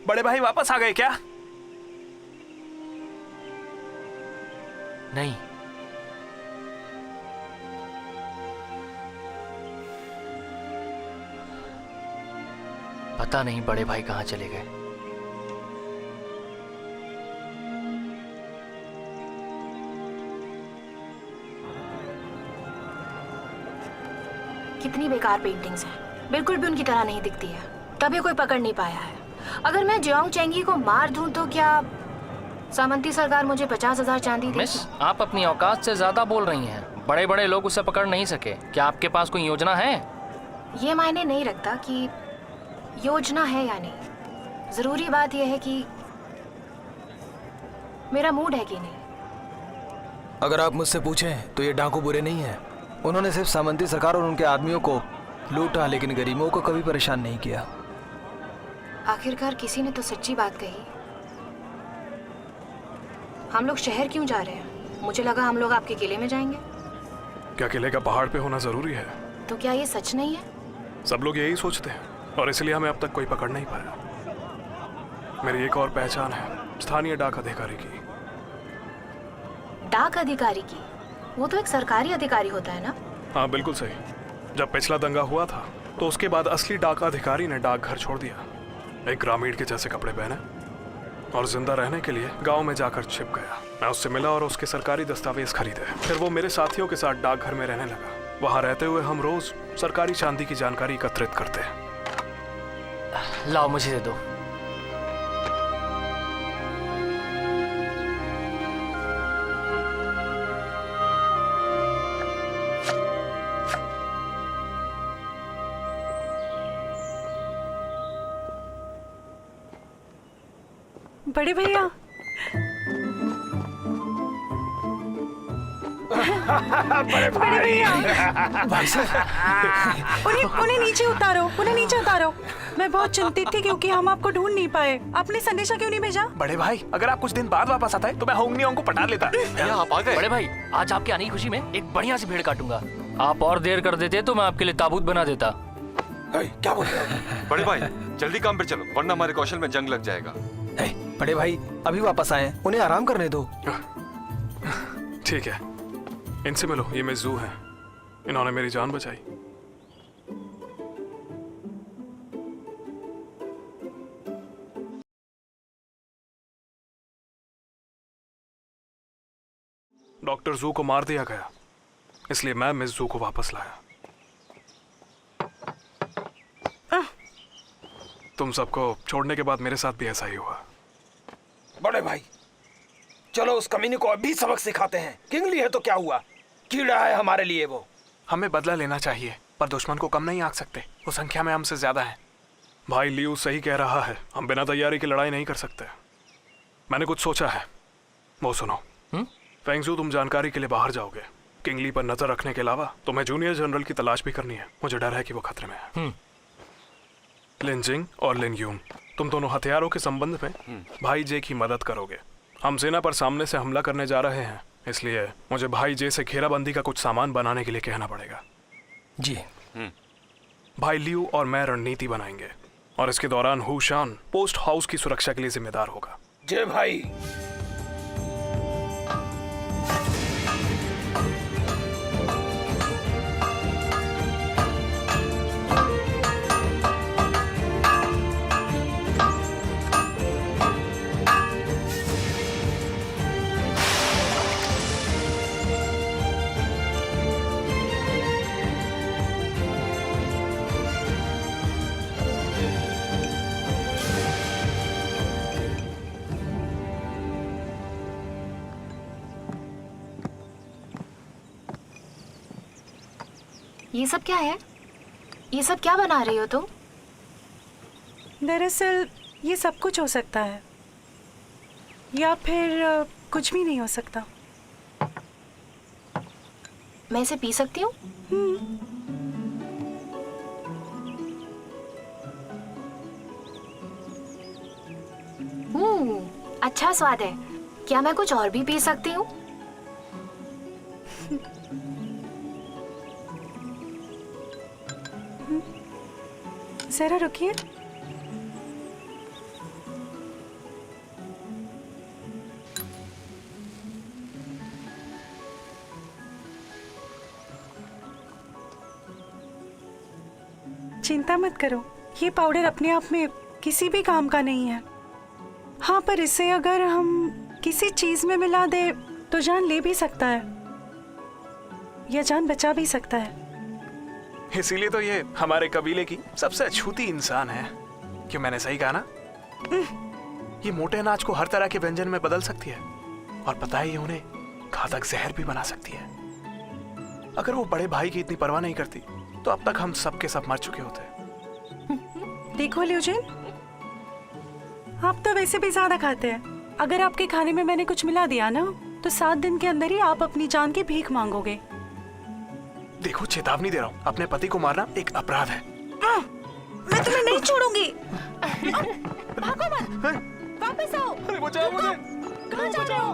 बड़े भाई वापस आ गए क्या? नहीं, पता नहीं बड़े भाई कहाँ चले गए। कितनी बेकार पेंटिंग्स हैं, बिल्कुल भी उनकी तरह नहीं दिखती है, तभी कोई पकड़ नहीं पाया है। अगर मैं जियांग चेंगी को मार दूं तो क्या सामंती सरकार मुझे 50,000 चांदी देगी? मिस, आप अपनी औकात से ज्यादा बोल रही हैं। बड़े बड़े लोग उसे पकड़ नहीं सके। क्या आपके पास कोई योजना है? ये मायने नहीं रखता कि योजना है या नहीं। जरूरी बात यह है कि मेरा मूड है कि नहीं। अगर आप मुझसे पूछें तो ये डाकू बुरे नहीं हैं। उन्होंने सिर्फ सामंती सरकार और उनके आदमियों को लूटा, लेकिन गरीबों को कभी परेशान नहीं किया। आखिरकार किसी ने तो सच्ची बात कही। हम लोग शहर क्यों जा रहे हैं? मुझे लगा हम लोग आपके किले में जाएंगे। क्या किले का पहाड़ पे होना जरूरी है? तो क्या ये सच नहीं है? सब लोग यही सोचते हैं और इसलिए हमें अब तक कोई पकड़ नहीं पाया। मेरी एक और पहचान है स्थानीय डाक अधिकारी की। डाक अधिकारी की? वो तो एक सरकारी अधिकारी होता है ना? हाँ बिल्कुल सही। जब पिछला दंगा हुआ था तो उसके बाद असली डाक अधिकारी ने डाकघर छोड़ दिया, एक ग्रामीण के जैसे कपड़े पहने और जिंदा रहने के लिए गांव में जाकर छिप गया। मैं उससे मिला और उसके सरकारी दस्तावेज खरीदे। फिर वो मेरे साथियों के साथ डाकघर में रहने लगा। वहां रहते हुए हम रोज सरकारी चांदी की जानकारी एकत्रित करते हैं। लाओ, मुझे दे दो। बड़े भैया बड़े भैया उन्हें नीचे उतारो, उन्हें नीचे उतारो। मैं बहुत चिंतित थी क्योंकि हम आपको ढूंढ नहीं पाए। आपने संदेशा क्यों नहीं भेजा? बड़े भाई, अगर आप कुछ दिन बाद वापस आता है तो मैं होंगनियोंग को पटा लेता। आप आ गए? बड़े भाई, आज आपके आने की खुशी में एक बढ़िया सी भेड़ काटूंगा। आप और देर कर देते तो मैं आपके लिए ताबूत बना देता। क्या बोल रहे हो? बड़े भाई जल्दी काम पे चलो, वरना हमारे कौशल में जंग लग जाएगा। बड़े भाई अभी वापस आए, उन्हें आराम करने दो। ठीक है, इनसे मिलो। ये मिज़ू है, इन्होंने मेरी जान बचाई। डॉक्टर जू को मार दिया गया, इसलिए मैं मिस जू को वापस लाया। तुम सबको छोड़ने के बाद मेरे साथ भी ऐसा ही हुआ। बड़े भाई चलो उस कमीने को अभी सबक सिखाते हैं। किंगली है तो क्या हुआ, कीड़ा है हमारे लिए वो। हमें बदला लेना चाहिए, पर दुश्मन को कम नहीं आंक सकते। वो संख्या में हमसे ज्यादा है। भाई लियू सही कह रहा है, हम बिना तैयारी की लड़ाई नहीं कर सकते। मैंने कुछ सोचा है, वो सुनो। फेंगजू, तुम जानकारी के लिए बाहर जाओगे। किंगली पर नजर रखने के अलावा तुम्हें जूनियर जनरल की तलाश भी करनी है। मुझे डर है कि वो खतरे में है। लिनजिंग और लिनयून, तुम दोनों हथियारों के संबंध में भाई जे की मदद करोगे। हम सेना पर सामने से हमला करने जा रहे हैं, इसलिए मुझे भाई जे से घेराबंदी का कुछ सामान बनाने के लिए कहना पड़ेगा। जी। भाई लियू और मैं रणनीति बनाएंगे और इसके दौरान हुशान पोस्ट हाउस की सुरक्षा के लिए जिम्मेदार होगा। जय भाई। ये सब क्या है? ये सब क्या बना रही हो तुम? दरअसल ये सब कुछ हो सकता है या फिर कुछ भी नहीं हो सकता। मैं इसे पी सकती हूँ? अच्छा स्वाद है। क्या मैं कुछ और भी पी सकती हूँ? जरा रुकिए। चिंता मत करो, ये पाउडर अपने आप में किसी भी काम का नहीं है। हाँ, पर इसे अगर हम किसी चीज में मिला दे तो जान ले भी सकता है या जान बचा भी सकता है। इसीलिए तो ये हमारे कबीले की सबसे अछूती इंसान है। क्यों, मैंने सही कहा ना? ये मोटे अनाज को हर तरह के व्यंजन में बदल सकती है और पता है ये उन्हें घातक जहर भी बना सकती है। अगर वो बड़े भाई की इतनी परवाह नहीं करती तो अब तक हम सब के सब मर चुके होते। देखो ल्यूजिन, आप तो वैसे भी ज्यादा खाते हैं। अगर आपके खाने में मैंने कुछ मिला दिया ना तो 7 दिन के अंदर ही आप अपनी जान की भीख मांगोगे। देखो, चेतावनी दे रहा हूँ, अपने पति को मारना एक अपराध है। मैं तुम्हें नहीं छोड़ूंगी। भागो मत, वापस आओ। अरे बचाओ मुझे। कहाँ जा रहे हो?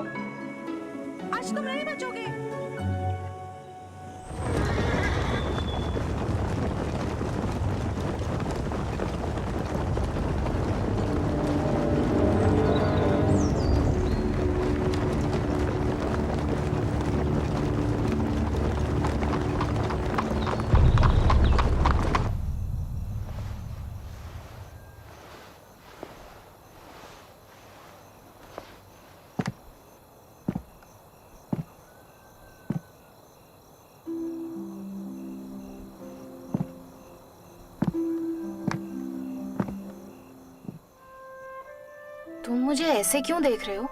आज तुम नहीं बचोगे। तुम मुझे ऐसे क्यों देख रहे हो?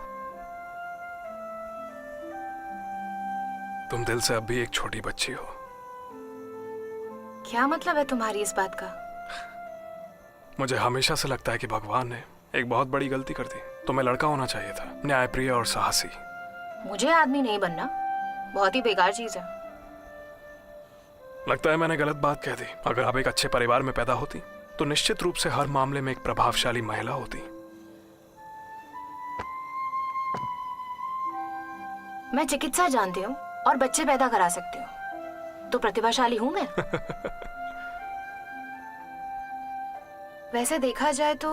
तुम दिल से अब भी एक छोटी बच्ची हो। क्या मतलब है तुम्हारी इस बात का? मुझे हमेशा से लगता है कि भगवान ने एक बहुत बड़ी गलती कर दी। तुम्हें लड़का होना चाहिए था, न्यायप्रिय और साहसी। मुझे आदमी नहीं बनना, बहुत ही बेकार चीज है। लगता है मैंने गलत बात कह दी। अगर आप एक अच्छे परिवार में पैदा होती तो निश्चित रूप से हर मामले में एक प्रभावशाली महिला होती। मैं चिकित्सा जानती हूँ और बच्चे पैदा करा सकती हूँ, तो प्रतिभाशाली हूँ मैं। वैसे देखा जाए तो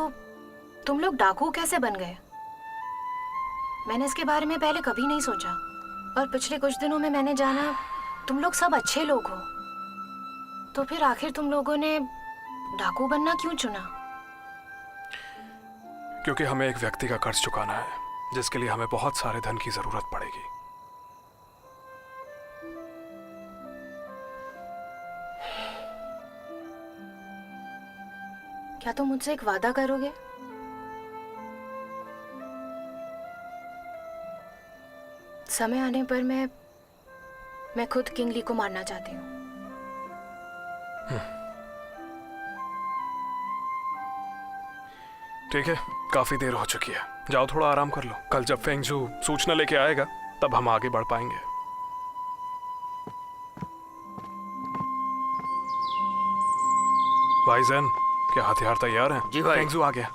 तुम लोग डाकू कैसे बन गए? मैंने इसके बारे में पहले कभी नहीं सोचा, और पिछले कुछ दिनों में मैंने जाना तुम लोग सब अच्छे लोग हो। तो फिर आखिर तुम लोगों ने डाकू बनना क्यों चुना? क्योंकि हमें एक व्यक्ति का कर्ज चुकाना है, जिसके लिए हमें बहुत सारे धन की जरूरत पड़ेगी। क्या तुम मुझसे एक वादा करोगे? समय आने पर मैं खुद किंग ली को मारना चाहती हूँ। ठीक है, काफी देर हो चुकी है, जाओ थोड़ा आराम कर लो। कल जब फेंगजू सूचना लेके आएगा तब हम आगे बढ़ पाएंगे। भाईजान, क्या हथियार तैयार हैं? जी भाई। फेंगजू आ गया।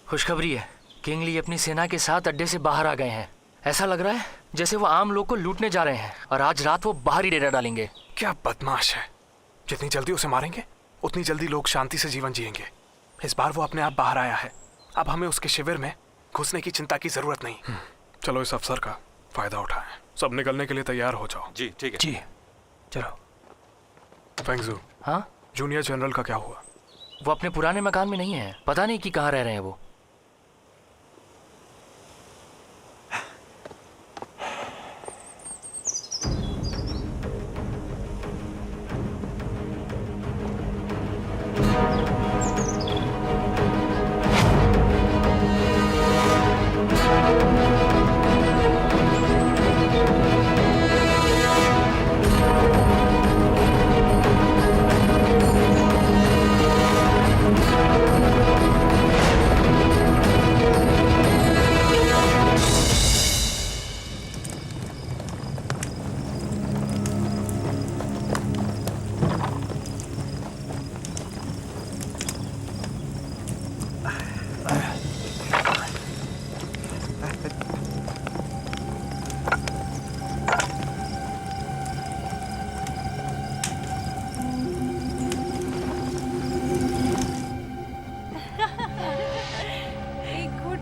खुशखबरी है, किंग ली अपनी सेना के साथ अड्डे से बाहर आ गए हैं। ऐसा लग रहा है जैसे वो आम लोग को लूटने जा रहे हैं और आज रात वो बाहर ही डेरा डालेंगे। क्या बदमाश है! जितनी जल्दी उसे मारेंगे उतनी जल्दी लोग शांति से जीवन जिएंगे। इस बार वो अपने आप बाहर आया है, अब हमें उसके शिविर में घुसने की चिंता की जरूरत नहीं। चलो इस अवसर का फायदा उठाएं। सब निकलने के लिए तैयार हो जाओ। जी ठीक है। जी चलो। फेंगजू, हाँ, जूनियर जनरल का क्या हुआ? वो अपने पुराने मकान में नहीं है, पता नहीं कि कहाँ रह रहे हैं वो।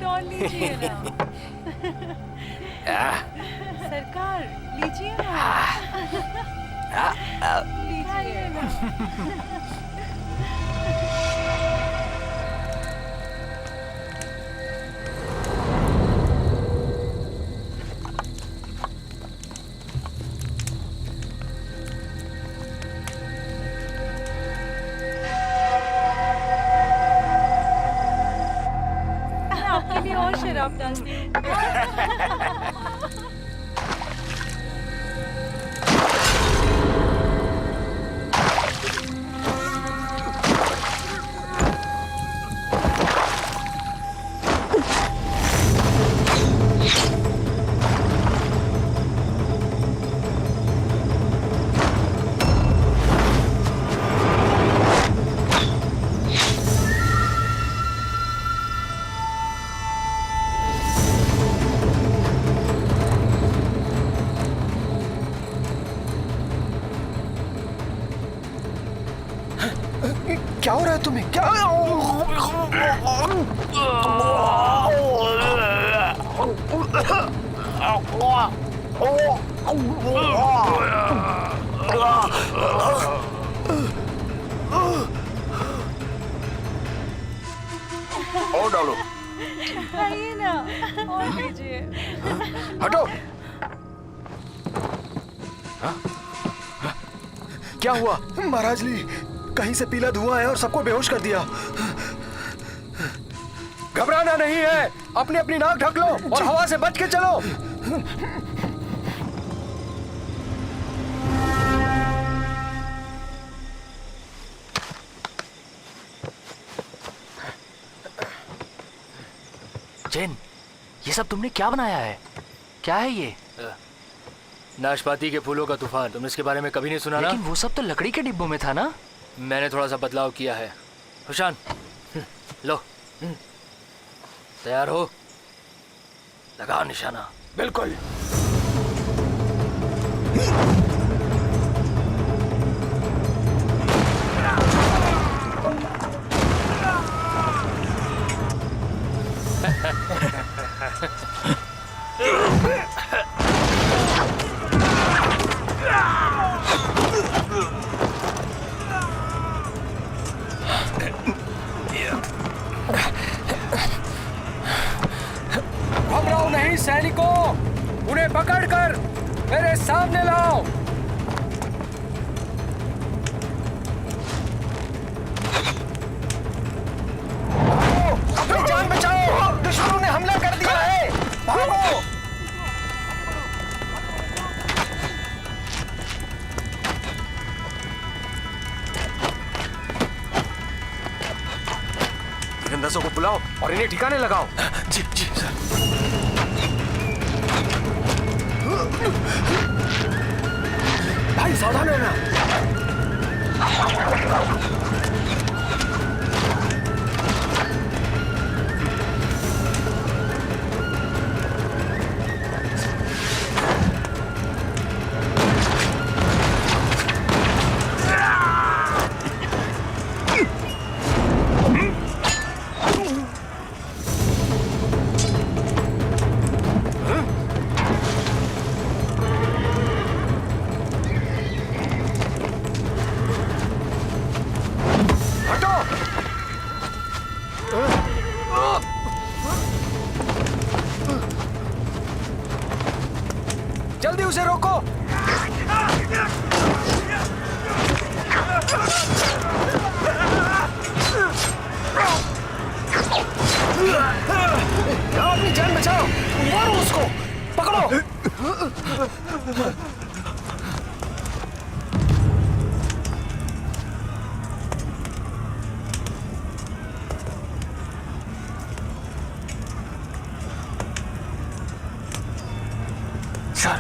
और लीजिए ना। सरकार लीजिए ना। लीजिए ना। आपके लिए और शराब डालती हूँ। क्या हो रहा है तुम्हें? क्या और डालो। खाइए ना और लीजिए। हटो। क्या हुआ? महाराज ली, कहीं से पीला धुआं है और सबको बेहोश कर दिया। घबराना नहीं है, अपनी अपनी नाक ढक लो और हवा से बच के चलो। जेन, ये सब तुमने क्या बनाया है? क्या है ये? नाशपाती के फूलों का तूफान। तुमने इसके बारे में कभी नहीं सुना? लेकिन वो सब तो लकड़ी के डिब्बों में था ना? मैंने थोड़ा सा बदलाव किया है। हुशान, लो, तैयार हो? लगा निशाना। बिल्कुल। घबराओ नहीं सैनिकों, उन्हें पकड़कर मेरे सामने लाओ। अपनी जान बचाओ, दुश्मनों ने हमला कर दिया है। भागो। तीरंदाजों को बुलाओ और इन्हें ठिकाने लगाओ। जी जी सर। भाई सावधान रहना। जल्दी उसे रोको। अपनी जान बचाओ, मारो उसको, पकड़ो। सर,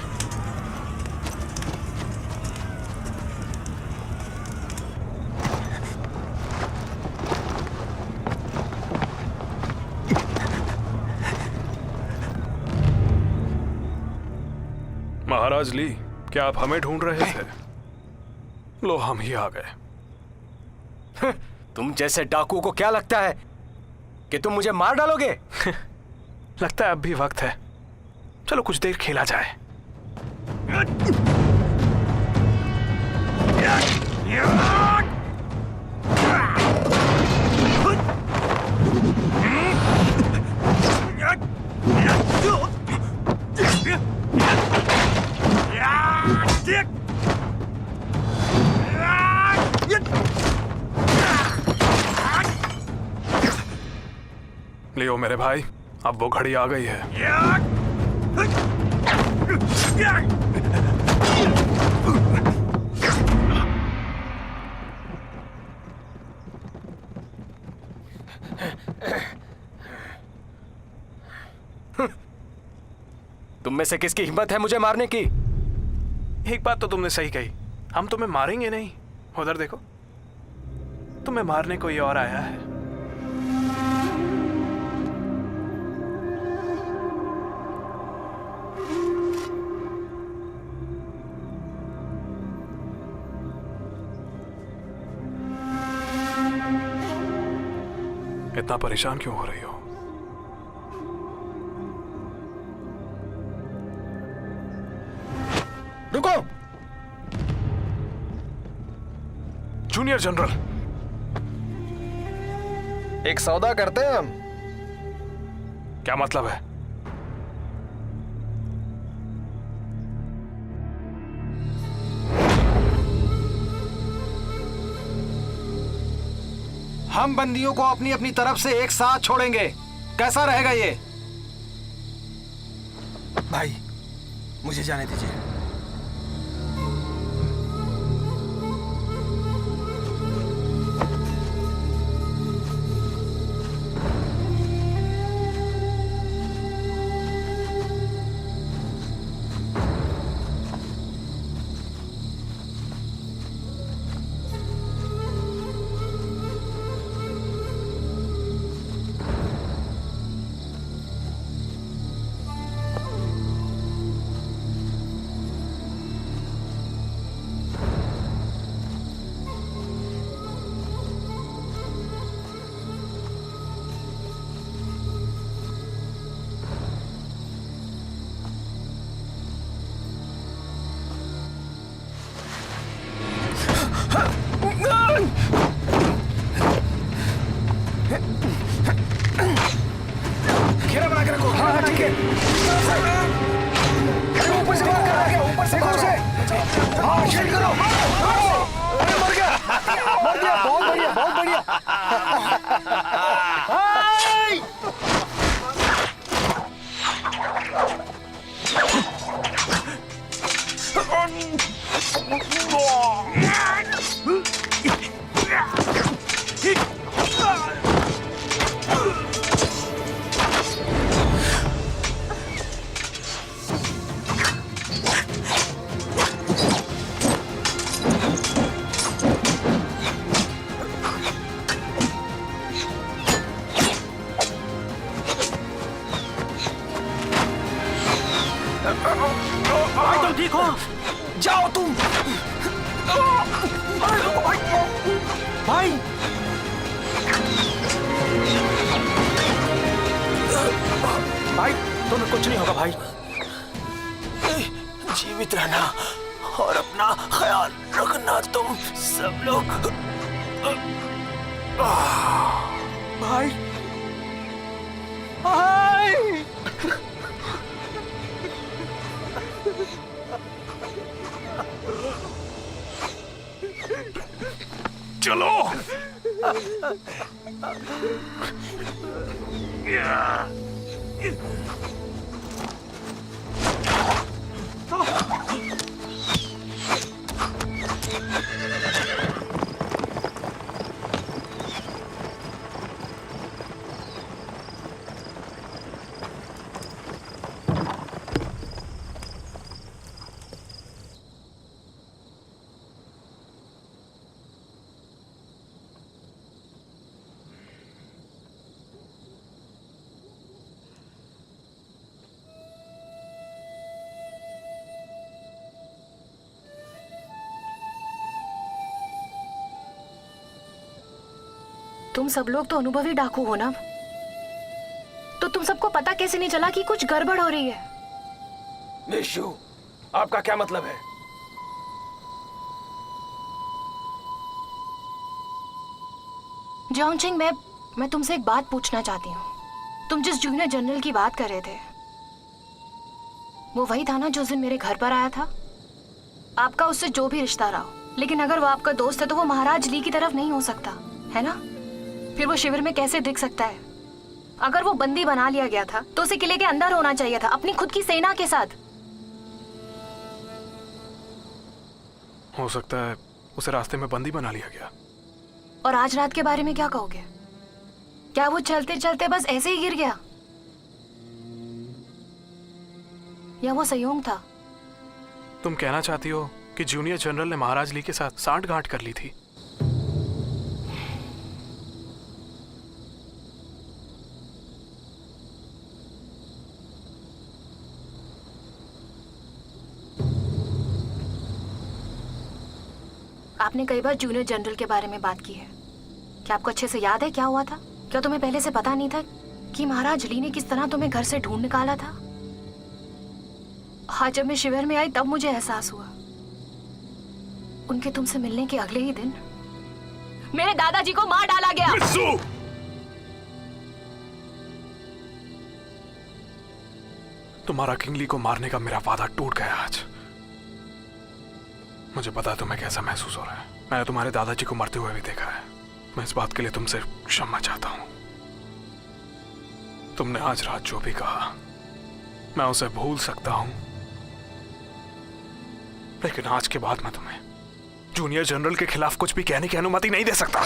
महाराज ली, क्या आप हमें ढूंढ रहे थे? लो, हम ही आ गए। तुम जैसे डाकू को क्या लगता है कि तुम मुझे मार डालोगे? लगता है अब भी वक्त है। चलो कुछ देर खेला जाए। लियो मेरे भाई, अब वो घड़ी आ गई है। तुम में से किसकी हिम्मत है मुझे मारने की? एक बात तो तुमने सही कही, हम तुम्हें मारेंगे नहीं। उधर देखो, तुम्हें मारने कोई और आया है। इतना परेशान क्यों हो रही हो? रुको! जूनियर जनरल, एक सौदा करते हैं हम। क्या मतलब है? हम बंदियों को अपनी अपनी तरफ से एक साथ छोड़ेंगे। कैसा रहेगा ये? भाई, मुझे जाने दीजिए। घेरा बना के रखो। हाँ, ठीक है। ऊपर से मार कर, ऊपर से मार से। हाँ, शील्ड करो। अरे मर गया, मर गया। बहुत बढ़िया, बहुत बढ़िया। हाय! भाई तुम ठीक हो? जाओ तुम। भाई भाई तुम्हें कुछ नहीं होगा भाई। जीवित रहना और अपना ख्याल रखना तुम सब लोग। भाई भाई चलो। तुम सब लोग तो अनुभवी डाकू हो ना, तो तुम सबको पता कैसे नहीं चला कि कुछ गड़बड़ हो रही है? निशु, आपका क्या मतलब है? जोंगचिंग, मैं तुमसे एक बात पूछना चाहती हूँ। तुम जिस जूनियर जनरल की बात कर रहे थे, वो वही था ना जो उस दिन मेरे घर पर आया था? आपका उससे जो भी रिश्ता रहा हो, लेकिन अगर वो आपका दोस्त है तो वो महाराज ली की तरफ नहीं हो सकता, है ना? फिर वो शिविर में कैसे दिख सकता है? अगर वो बंदी बना लिया गया था तो उसे किले के अंदर होना चाहिए था, अपनी खुद की सेना के साथ। हो सकता है उसे रास्ते में बंदी बना लिया गया। और आज रात के बारे में क्या कहोगे? क्या वो चलते चलते बस ऐसे ही गिर गया, या वो संयोग था? तुम कहना चाहती हो कि जूनियर जनरल ने महाराज ली के साथ सांठगांठ कर ली थी? आपने कई बार जूनियर जनरल के बारे में बात की है। क्या आपको अच्छे से याद है क्या हुआ था? क्या तुम्हें पहले से पता नहीं था कि महाराज ली ने किस तरह तुम्हें घर से ढूंढ निकाला था? हाँ, जब मैं शिविर में आई तब मुझे एहसास हुआ। उनके तुमसे मिलने के अगले ही दिन मेरे दादाजी को मार डाला गया। तुम्हारा किंगली को मारने का मेरा वादा टूट गया आज। मुझे पता है तुम्हें कैसा महसूस हो रहा है। मैंने तुम्हारे दादाजी को मरते हुए भी देखा है। मैं इस बात के लिए तुमसे क्षमा चाहता हूं। तुमने आज रात जो भी कहा मैं उसे भूल सकता हूं, लेकिन आज के बाद मैं तुम्हें जूनियर जनरल के खिलाफ कुछ भी कहने की अनुमति नहीं दे सकता।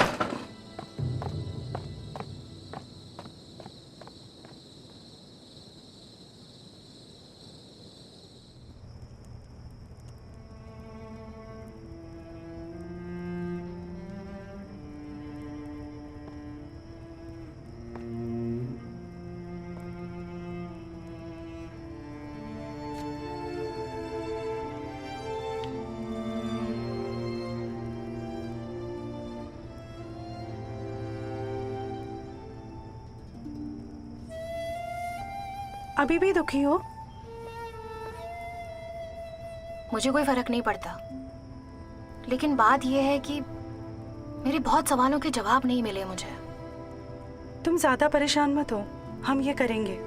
अभी भी दुखी हो? मुझे कोई फर्क नहीं पड़ता, लेकिन बात यह है कि मेरे बहुत सवालों के जवाब नहीं मिले मुझे। तुम ज्यादा परेशान मत हो, हम ये करेंगे।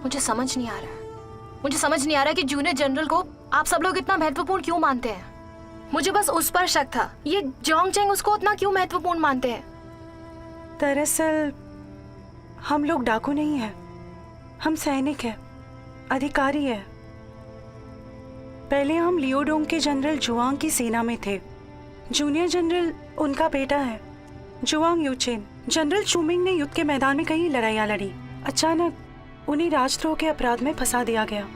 मुझे समझ नहीं आ रहा है। मुझे समझ नहीं आ रहा कि जूनियर जनरल को आप सब लोग इतना महत्वपूर्ण क्यों मानते हैं। मुझे बस उस पर शक था, ये जोंगचेंग उसको उतना क्यों महत्वपूर्ण मानते हैं। दरअसल हम लोग डाकू नहीं हैं, हम सैनिक हैं, अधिकारी हैं। पहले हम लियोडोंग के जनरल जुआंग की सेना में थे। जूनियर जनरल उनका बेटा है, जुआंग यूचेन। जनरल चूमिंग ने युद्ध के मैदान में कई लड़ाइयाँ लड़ी। अचानक उन्हें राजद्रोह के अपराध में फंसा दिया गया।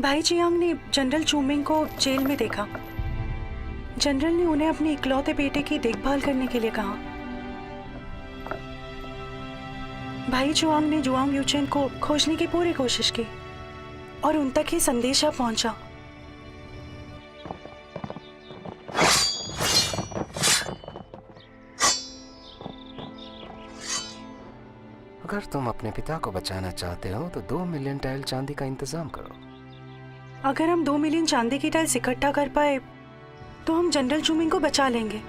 भाई जियांग ने जनरल चूमिंग को जेल में देखा। जनरल ने उन्हें अपने इकलौते बेटे की देखभाल करने के लिए कहा। भाई जुआंग ने जुआंग यूचेन को खोजने की पूरी कोशिश की और उन तक ही संदेशा पहुंचा। अगर तुम अपने पिता को बचाना चाहते हो तो 2 मिलियन टाइल चांदी का इंतजाम करो। अगर हम 2 मिलियन चांदी की टाइल्स इकट्ठा कर पाए तो हम जनरल चूमिंग को बचा लेंगे।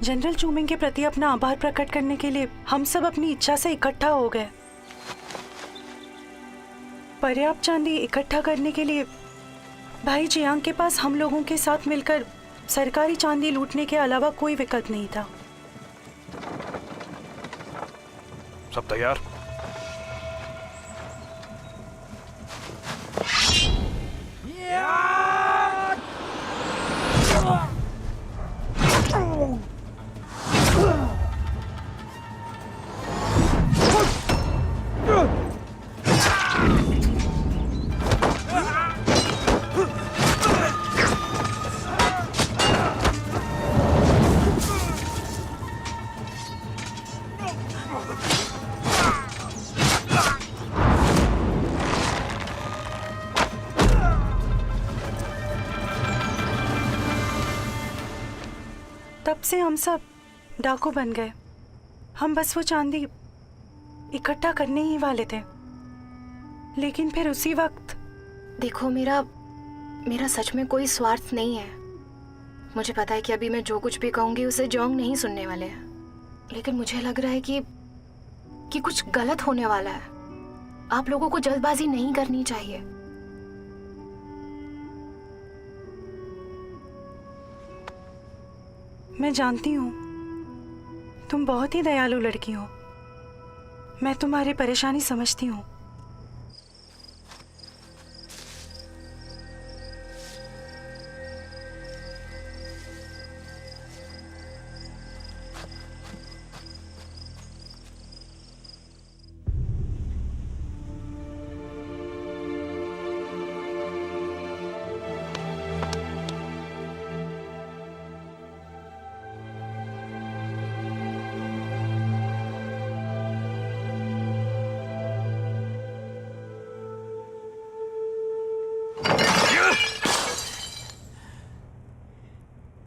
जनरल चूमिंग के प्रति अपना आभार प्रकट करने के लिए हम सब अपनी इच्छा से इकट्ठा हो गए। पर्याप्त चांदी इकट्ठा करने के लिए भाई जियांग के पास हम लोगों के साथ मिलकर सरकारी चांदी लूटने के अलावा कोई विकल्प नहीं था। सब तैयार? तब से हम सब डाकू बन गए। हम बस वो चांदी इकट्ठा करने ही वाले थे, लेकिन फिर उसी वक्त। देखो, मेरा सच में कोई स्वार्थ नहीं है। मुझे पता है कि अभी मैं जो कुछ भी कहूंगी उसे जोंग नहीं सुनने वाले हैं, लेकिन मुझे लग रहा है कि कुछ गलत होने वाला है। आप लोगों को जल्दबाजी नहीं करनी चाहिए। मैं जानती हूँ तुम बहुत ही दयालु लड़की हो। मैं तुम्हारी परेशानी समझती हूँ।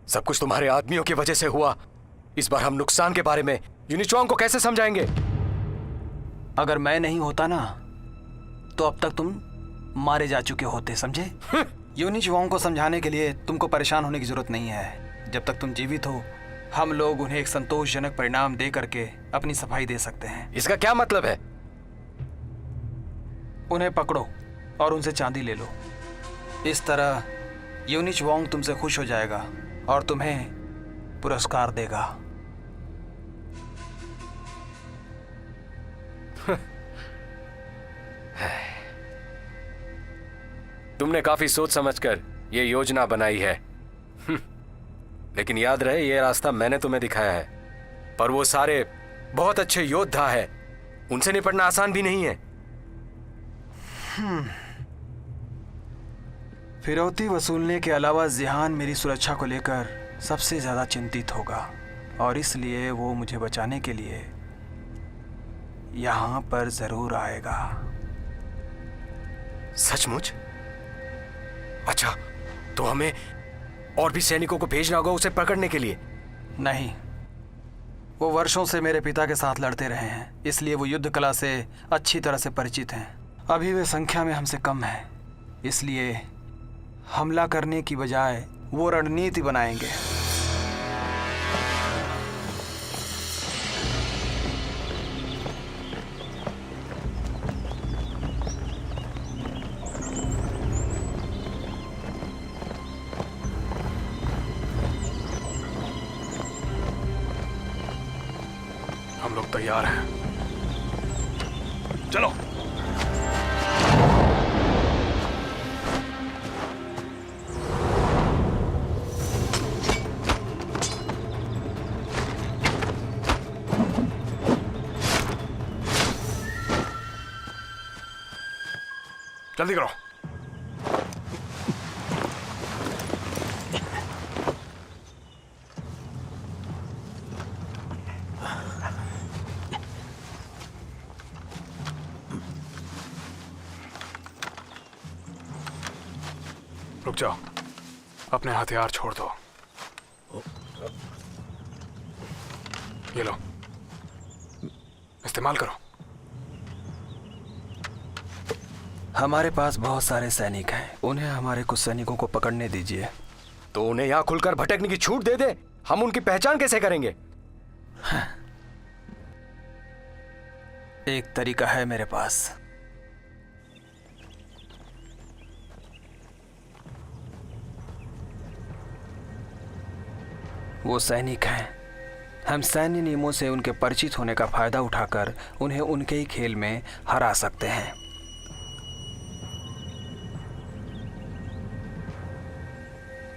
सब कुछ तुम्हारे आदमियों की वजह से हुआ। इस बार हम नुकसान के बारे में यूनिचुआंग को कैसे समझाएंगे? अगर मैं नहीं होता ना तो अब तक तुम मारे जा चुके होते, समझे? यूनिचुआंग को समझाने के लिए तुमको परेशान होने की जरूरत नहीं है। जब तक तुम जीवित हो हम लोग उन्हें एक संतोषजनक परिणाम दे करके अपनी सफाई दे सकते हैं। इसका क्या मतलब है? उन्हें पकड़ो और उनसे चांदी ले लो। इस तरह यूनिचुआंग तुमसे खुश हो जाएगा और तुम्हें पुरस्कार देगा। तुमने काफी सोच समझकर ये योजना बनाई है, लेकिन याद रहे ये रास्ता मैंने तुम्हें दिखाया है। पर वो सारे बहुत अच्छे योद्धा है, उनसे निपटना आसान भी नहीं है। फिरौती वसूलने के अलावा जिहान मेरी सुरक्षा को लेकर सबसे ज्यादा चिंतित होगा और इसलिए वो मुझे बचाने के लिए यहाँ पर जरूर आएगा। सचमुच? अच्छा, तो हमें और भी सैनिकों को भेजना होगा उसे पकड़ने के लिए? नहीं, वो वर्षों से मेरे पिता के साथ लड़ते रहे हैं, इसलिए वो युद्ध कला से अच्छी तरह से परिचित हैं। अभी वे संख्या में हमसे कम हैं, इसलिए हमला करने की बजाय वो रणनीति बनाएंगे। हम लोग तैयार हैं, चलो। जल्दी करो। रुक जाओ, अपने हथियार छोड़ दो। ये लो, इस्तेमाल करो। हमारे पास बहुत सारे सैनिक हैं, उन्हें हमारे कुछ सैनिकों को पकड़ने दीजिए। तो उन्हें यहाँ खुलकर भटकने की छूट दे दे। हम उनकी पहचान कैसे करेंगे? एक तरीका है मेरे पास। वो सैनिक हैं, हम सैन्य नियमों से उनके परिचित होने का फायदा उठाकर उन्हें उनके ही खेल में हरा सकते हैं।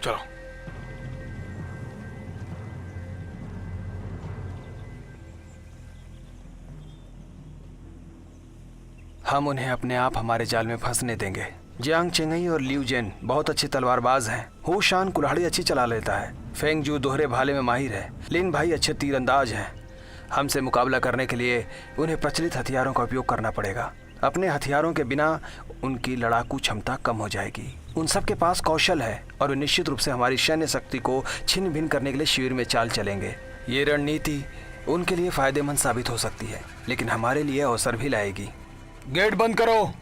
चलो। हम उन्हें अपने आप हमारे जाल में फंसने देंगे। जियांग चेंगई और लिू जेन बहुत अच्छे तलवारबाज हैं। हु शान कुल्हाड़ी अच्छी चला लेता है। फेंग जू दोहरे भाले में माहिर है। लिन भाई अच्छे तीरंदाज हैं। हमसे मुकाबला करने के लिए उन्हें प्रचलित हथियारों का उपयोग करना पड़ेगा। अपने हथियारों के बिना उनकी लड़ाकू क्षमता कम हो जाएगी। उन सब के पास कौशल है और वे निश्चित रूप से हमारी सैन्य शक्ति को छिन्न भिन्न करने के लिए शिविर में चाल चलेंगे। ये रणनीति उनके लिए फायदेमंद साबित हो सकती है, लेकिन हमारे लिए अवसर भी लाएगी। गेट बंद करो।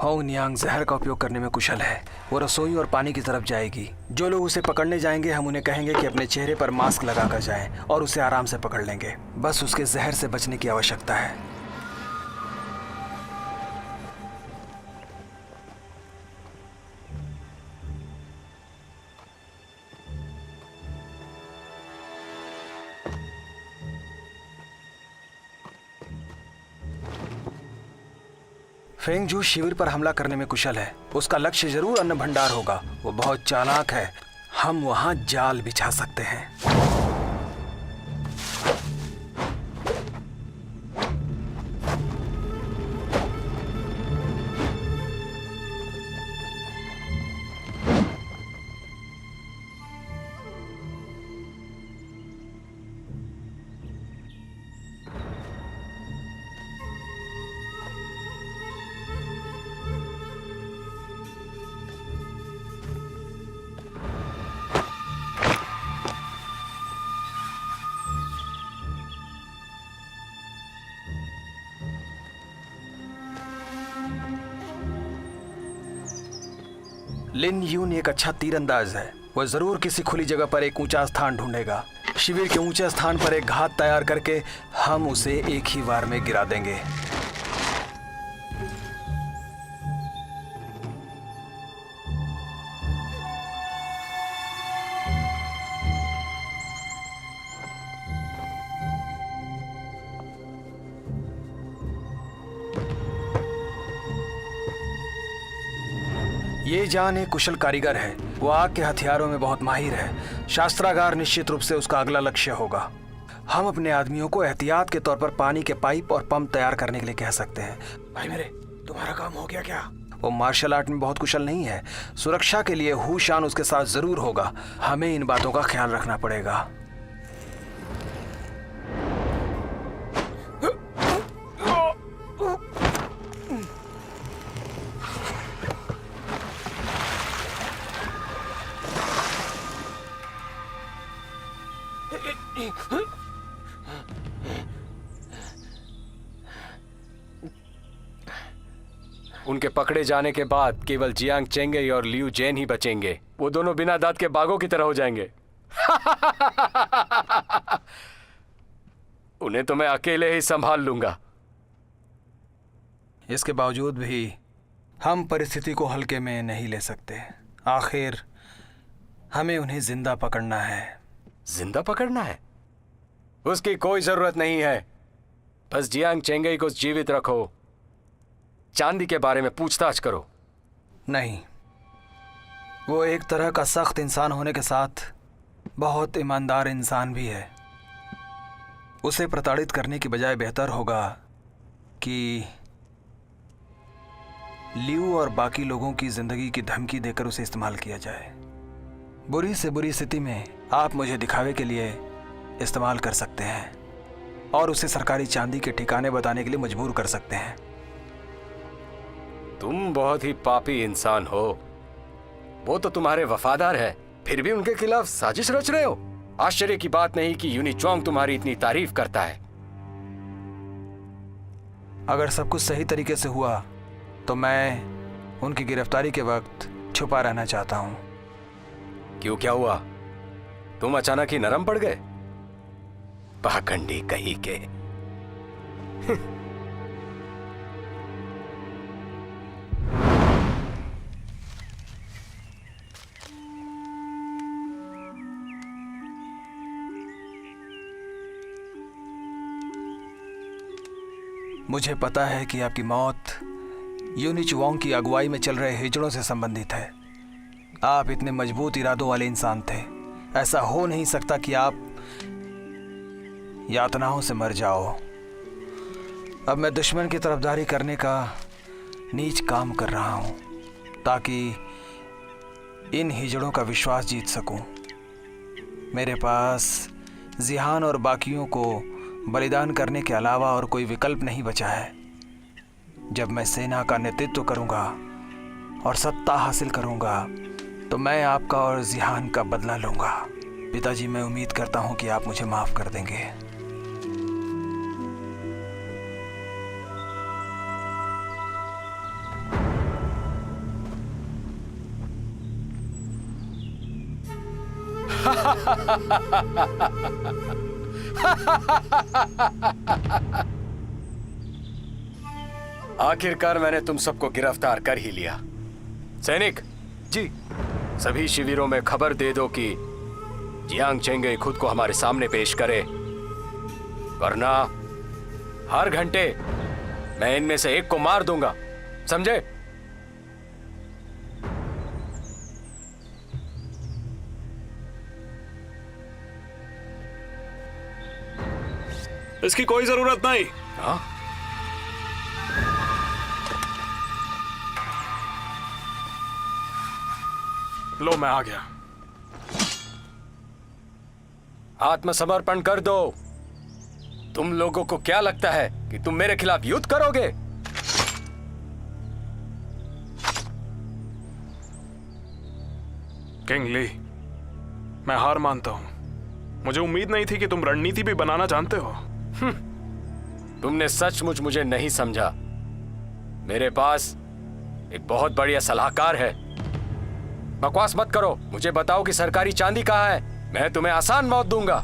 होंग नियांग जहर का उपयोग करने में कुशल है। वो रसोई और पानी की तरफ जाएगी। जो लोग उसे पकड़ने जाएंगे हम उन्हें कहेंगे कि अपने चेहरे पर मास्क लगाकर जाएं और उसे आराम से पकड़ लेंगे। बस उसके जहर से बचने की आवश्यकता है। फेंगजू शिविर पर हमला करने में कुशल है। उसका लक्ष्य जरूर अन्न भंडार होगा। वो बहुत चालाक है। हम वहां जाल बिछा सकते हैं। लिन यून एक अच्छा तीरंदाज है। वह जरूर किसी खुली जगह पर एक ऊंचा स्थान ढूंढेगा। शिविर के ऊंचे स्थान पर एक घात तैयार करके हम उसे एक ही वार में गिरा देंगे। ये जान एक कुशल कारीगर है। वो आग के हथियारों में बहुत माहिर है। शास्त्रागार निश्चित रूप से उसका अगला लक्ष्य होगा। हम अपने आदमियों को एहतियात के तौर पर पानी के पाइप और पंप तैयार करने के लिए कह सकते हैं। भाई मेरे, तुम्हारा काम हो गया क्या? वो मार्शल आर्ट में बहुत कुशल नहीं है। सुरक्षा के लिए हूशान उसके साथ जरूर होगा। हमें इन बातों का ख्याल रखना पड़ेगा। उनके पकड़े जाने के बाद केवल जियांग चेंगे और लियू जेन ही बचेंगे। वो दोनों बिना दांत के बाघों की तरह हो जाएंगे। उन्हें तो मैं अकेले ही संभाल लूंगा। इसके बावजूद भी हम परिस्थिति को हल्के में नहीं ले सकते। आखिर हमें उन्हें जिंदा पकड़ना है। जिंदा पकड़ना है? उसकी कोई जरूरत नहीं है। बस जियांग चेंगे को जीवित रखो। चांदी के बारे में पूछताछ करो। नहीं, वो एक तरह का सख्त इंसान होने के साथ बहुत ईमानदार इंसान भी है। उसे प्रताड़ित करने की बजाय बेहतर होगा कि लियू और बाकी लोगों की जिंदगी की धमकी देकर उसे इस्तेमाल किया जाए। बुरी से बुरी स्थिति में आप मुझे दिखावे के लिए इस्तेमाल कर सकते हैं और उसे सरकारी चांदी के ठिकाने बताने के लिए मजबूर कर सकते हैं। तुम बहुत ही पापी इंसान हो। वो तो तुम्हारे वफादार है, फिर भी उनके खिलाफ साजिश रच रहे हो। आश्चर्य की बात नहीं कि यूनिचोंग तुम्हारी इतनी तारीफ करता है। अगर सब कुछ सही तरीके से हुआ तो मैं उनकी गिरफ्तारी के वक्त छुपा रहना चाहता हूं। क्यों, क्या हुआ? तुम अचानक ही नरम पड़ गए? पाखंडी कहीं के। मुझे पता है कि आपकी मौत यूनिचुओंग की अगुवाई में चल रहे हिजड़ों से संबंधित है। आप इतने मजबूत इरादों वाले इंसान थे। ऐसा हो नहीं सकता कि आप यातनाओं से मर जाओ। अब मैं दुश्मन की तरफदारी करने का नीच काम कर रहा हूं ताकि इन हिजड़ों का विश्वास जीत सकूं। मेरे पास जिहान और बाकियों को बलिदान करने के अलावा और कोई विकल्प नहीं बचा है। जब मैं सेना का नेतृत्व करूंगा और सत्ता हासिल करूंगा तो मैं आपका और जिहान का बदला लूंगा। पिताजी, मैं उम्मीद करता हूं कि आप मुझे माफ कर देंगे। आखिरकार मैंने तुम सबको गिरफ्तार कर ही लिया। सैनिक जी। सभी शिविरों में खबर दे दो कि जियांग चेंगे खुद को हमारे सामने पेश करे, वरना हर घंटे मैं इनमें से एक को मार दूंगा, समझे? इसकी कोई जरूरत नहीं। हाँ? लो, मैं आ गया। आत्मसमर्पण कर दो। तुम लोगों को क्या लगता है कि तुम मेरे खिलाफ युद्ध करोगे? किंग ली, मैं हार मानता हूं। मुझे उम्मीद नहीं थी कि तुम रणनीति भी बनाना जानते हो। तुमने सचमुच मुझे नहीं समझा। मेरे पास एक बहुत बढ़िया सलाहकार है। बकवास मत करो, मुझे बताओ कि सरकारी चांदी कहाँ है। मैं तुम्हें आसान मौत दूंगा।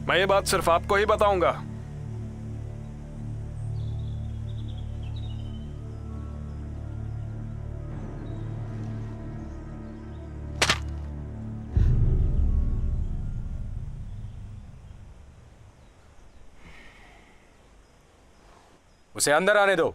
मैं ये बात सिर्फ आपको ही बताऊंगा। उसे अंदर आने दो।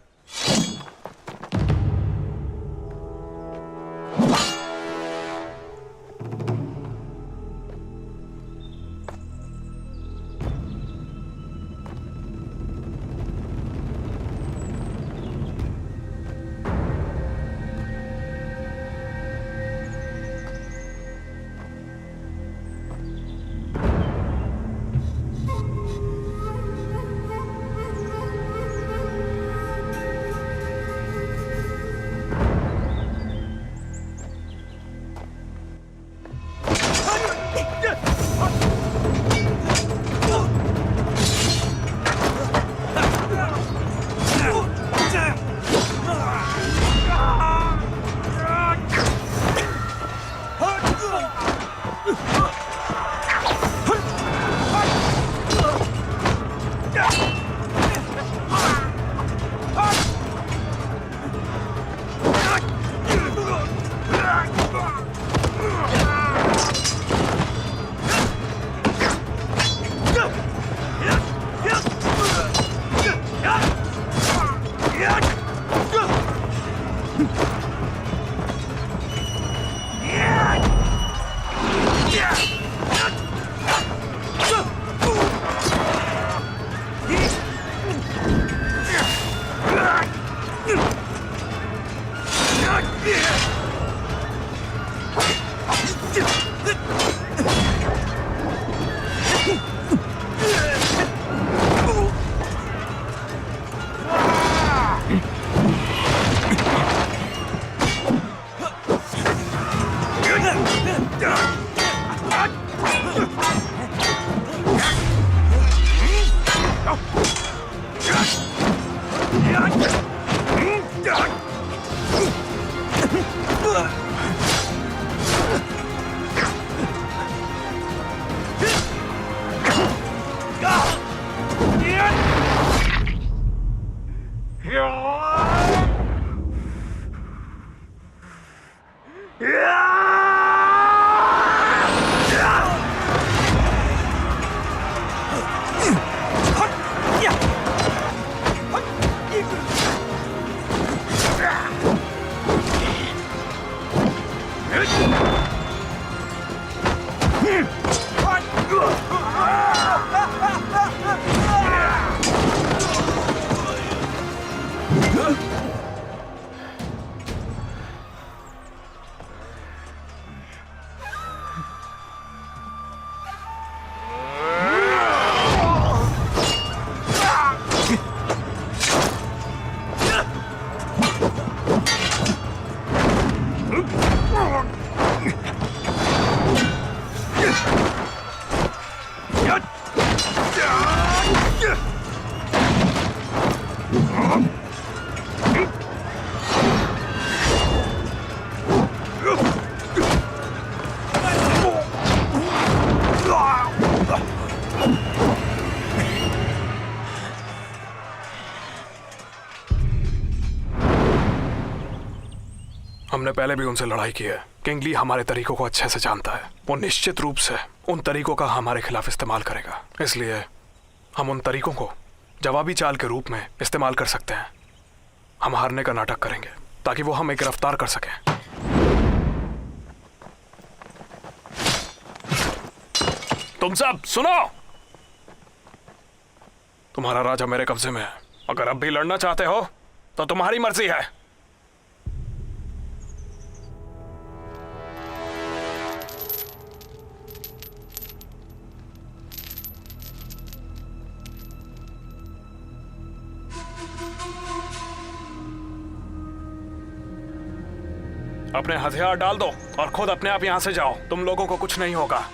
हमने पहले भी उनसे लड़ाई की है। किंगली हमारे तरीकों को अच्छे से जानता है। वो निश्चित रूप से उन तरीकों का हमारे खिलाफ इस्तेमाल करेगा। इसलिए हम उन तरीकों को जवाबी चाल के रूप में इस्तेमाल कर सकते हैं। हम हारने का नाटक करेंगे ताकि वो हमें गिरफ्तार कर सकें। तुम सब सुनो, तुम्हारा राजा मेरे कब्जे में है। अगर अब भी लड़ना चाहते हो तो तुम्हारी मर्जी है। अपने हथियार डाल दो और खुद अपने आप यहां से जाओ। तुम लोगों को कुछ नहीं होगा।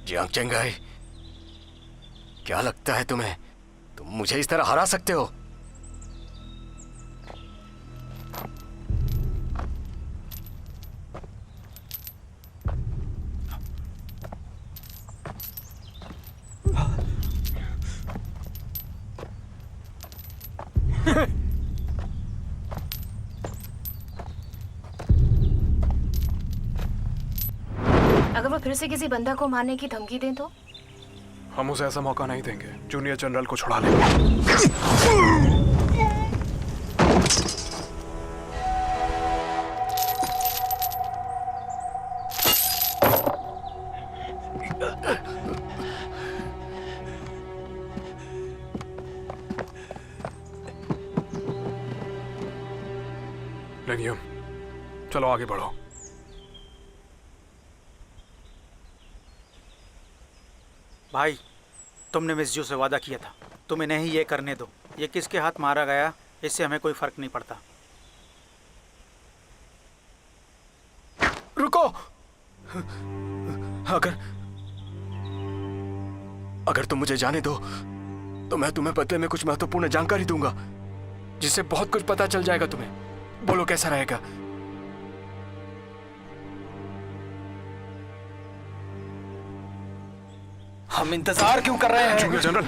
जियांग चेंगाई, क्या लगता है तुम्हें तुम मुझे इस तरह हरा सकते हो? अगर वो फिर से किसी बंदा को मारने की धमकी दें तो? हम उसे ऐसा मौका नहीं देंगे। जूनियर जनरल को छुड़ा लेंगे। लेनियम, चलो आगे बढ़ो। भाई, तुमने मिस जू से वादा किया था, तुम इन्हें ही ये करने दो। ये किसके हाथ मारा गया इससे हमें कोई फर्क नहीं पड़ता। रुको। अगर तुम मुझे जाने दो तो मैं तुम्हें बदले में कुछ महत्वपूर्ण जानकारी दूंगा, जिससे बहुत कुछ पता चल जाएगा तुम्हें। बोलो कैसा रहेगा? हम इंतजार क्यों कर रहे हैं? जूनियर जनरल,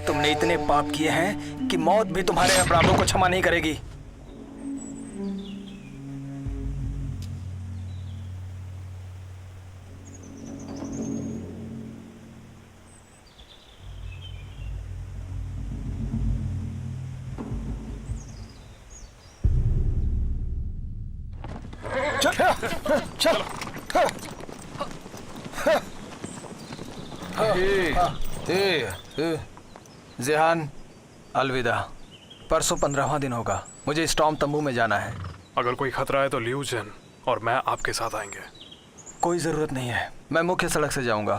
तुमने इतने पाप किए हैं कि मौत भी तुम्हारे अपराधों को क्षमा नहीं करेगी। चल। ज़ेहान, अलविदा। परसों 15वां दिन होगा। मुझे स्टॉर्म तंबू में जाना है। अगर कोई खतरा है तो लियू जेन और मैं आपके साथ आएंगे। कोई ज़रूरत नहीं है, मैं मुख्य सड़क से जाऊंगा।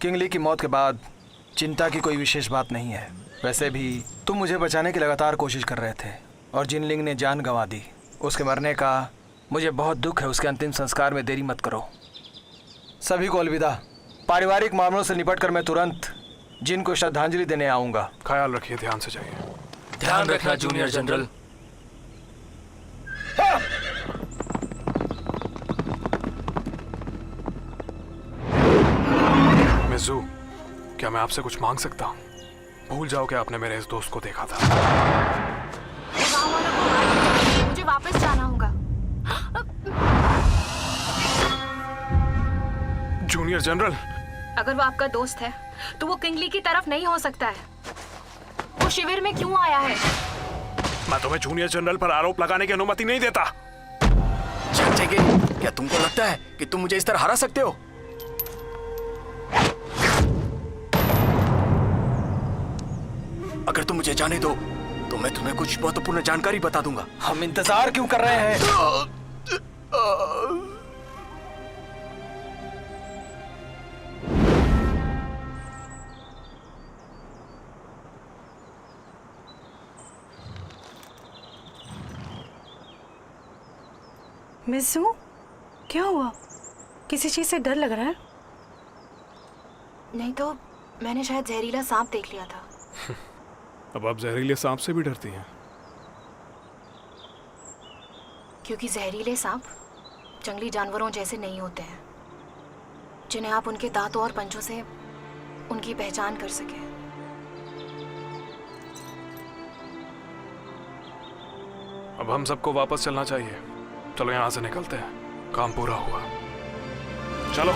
किंगली की मौत के बाद चिंता की कोई विशेष बात नहीं है। वैसे भी तुम मुझे बचाने की लगातार कोशिश कर रहे थे और जिनलिंग ने जान गंवा दी। उसके मरने का मुझे बहुत दुख है। उसके अंतिम संस्कार में देरी मत करो। सभी को अलविदा। पारिवारिक मामलों से निपटकर मैं तुरंत जिन को श्रद्धांजलि देने आऊंगा। ख्याल रखिए, ध्यान से जाइए। ध्यान रखना जूनियर जनरल। मिज़ू, क्या मैं आपसे कुछ मांग सकता हूँ? भूल जाओ कि आपने मेरे इस दोस्त को देखा था। मुझे वापस जाना होगा। जूनियर जनरल, अगर वो आपका दोस्त है तो वो किंगली की तरफ नहीं हो सकता है। वो शिविर में क्यों आया है? मैं तुम्हें जूनियर जनरल पर आरोप लगाने की अनुमति नहीं देता। क्या तुमको लगता है कि तुम मुझे इस तरह हरा सकते हो? अगर तुम मुझे जाने दो तो मैं तुम्हें कुछ महत्वपूर्ण जानकारी बता दूंगा। हम इंतजार क्यों कर रहे हैं? मिसू, क्या हुआ? किसी चीज से डर लग रहा है? नहीं तो मैंने शायद जहरीला सांप देख लिया था। अब आप जहरीले सांप से भी डरती हैं? क्योंकि जहरीले सांप जंगली जानवरों जैसे नहीं होते हैं, जिन्हें आप उनके दांतों और पंजों से उनकी पहचान कर सके। अब हम सबको वापस चलना चाहिए। चलो यहाँ से निकलते हैं, काम पूरा हुआ। चलो।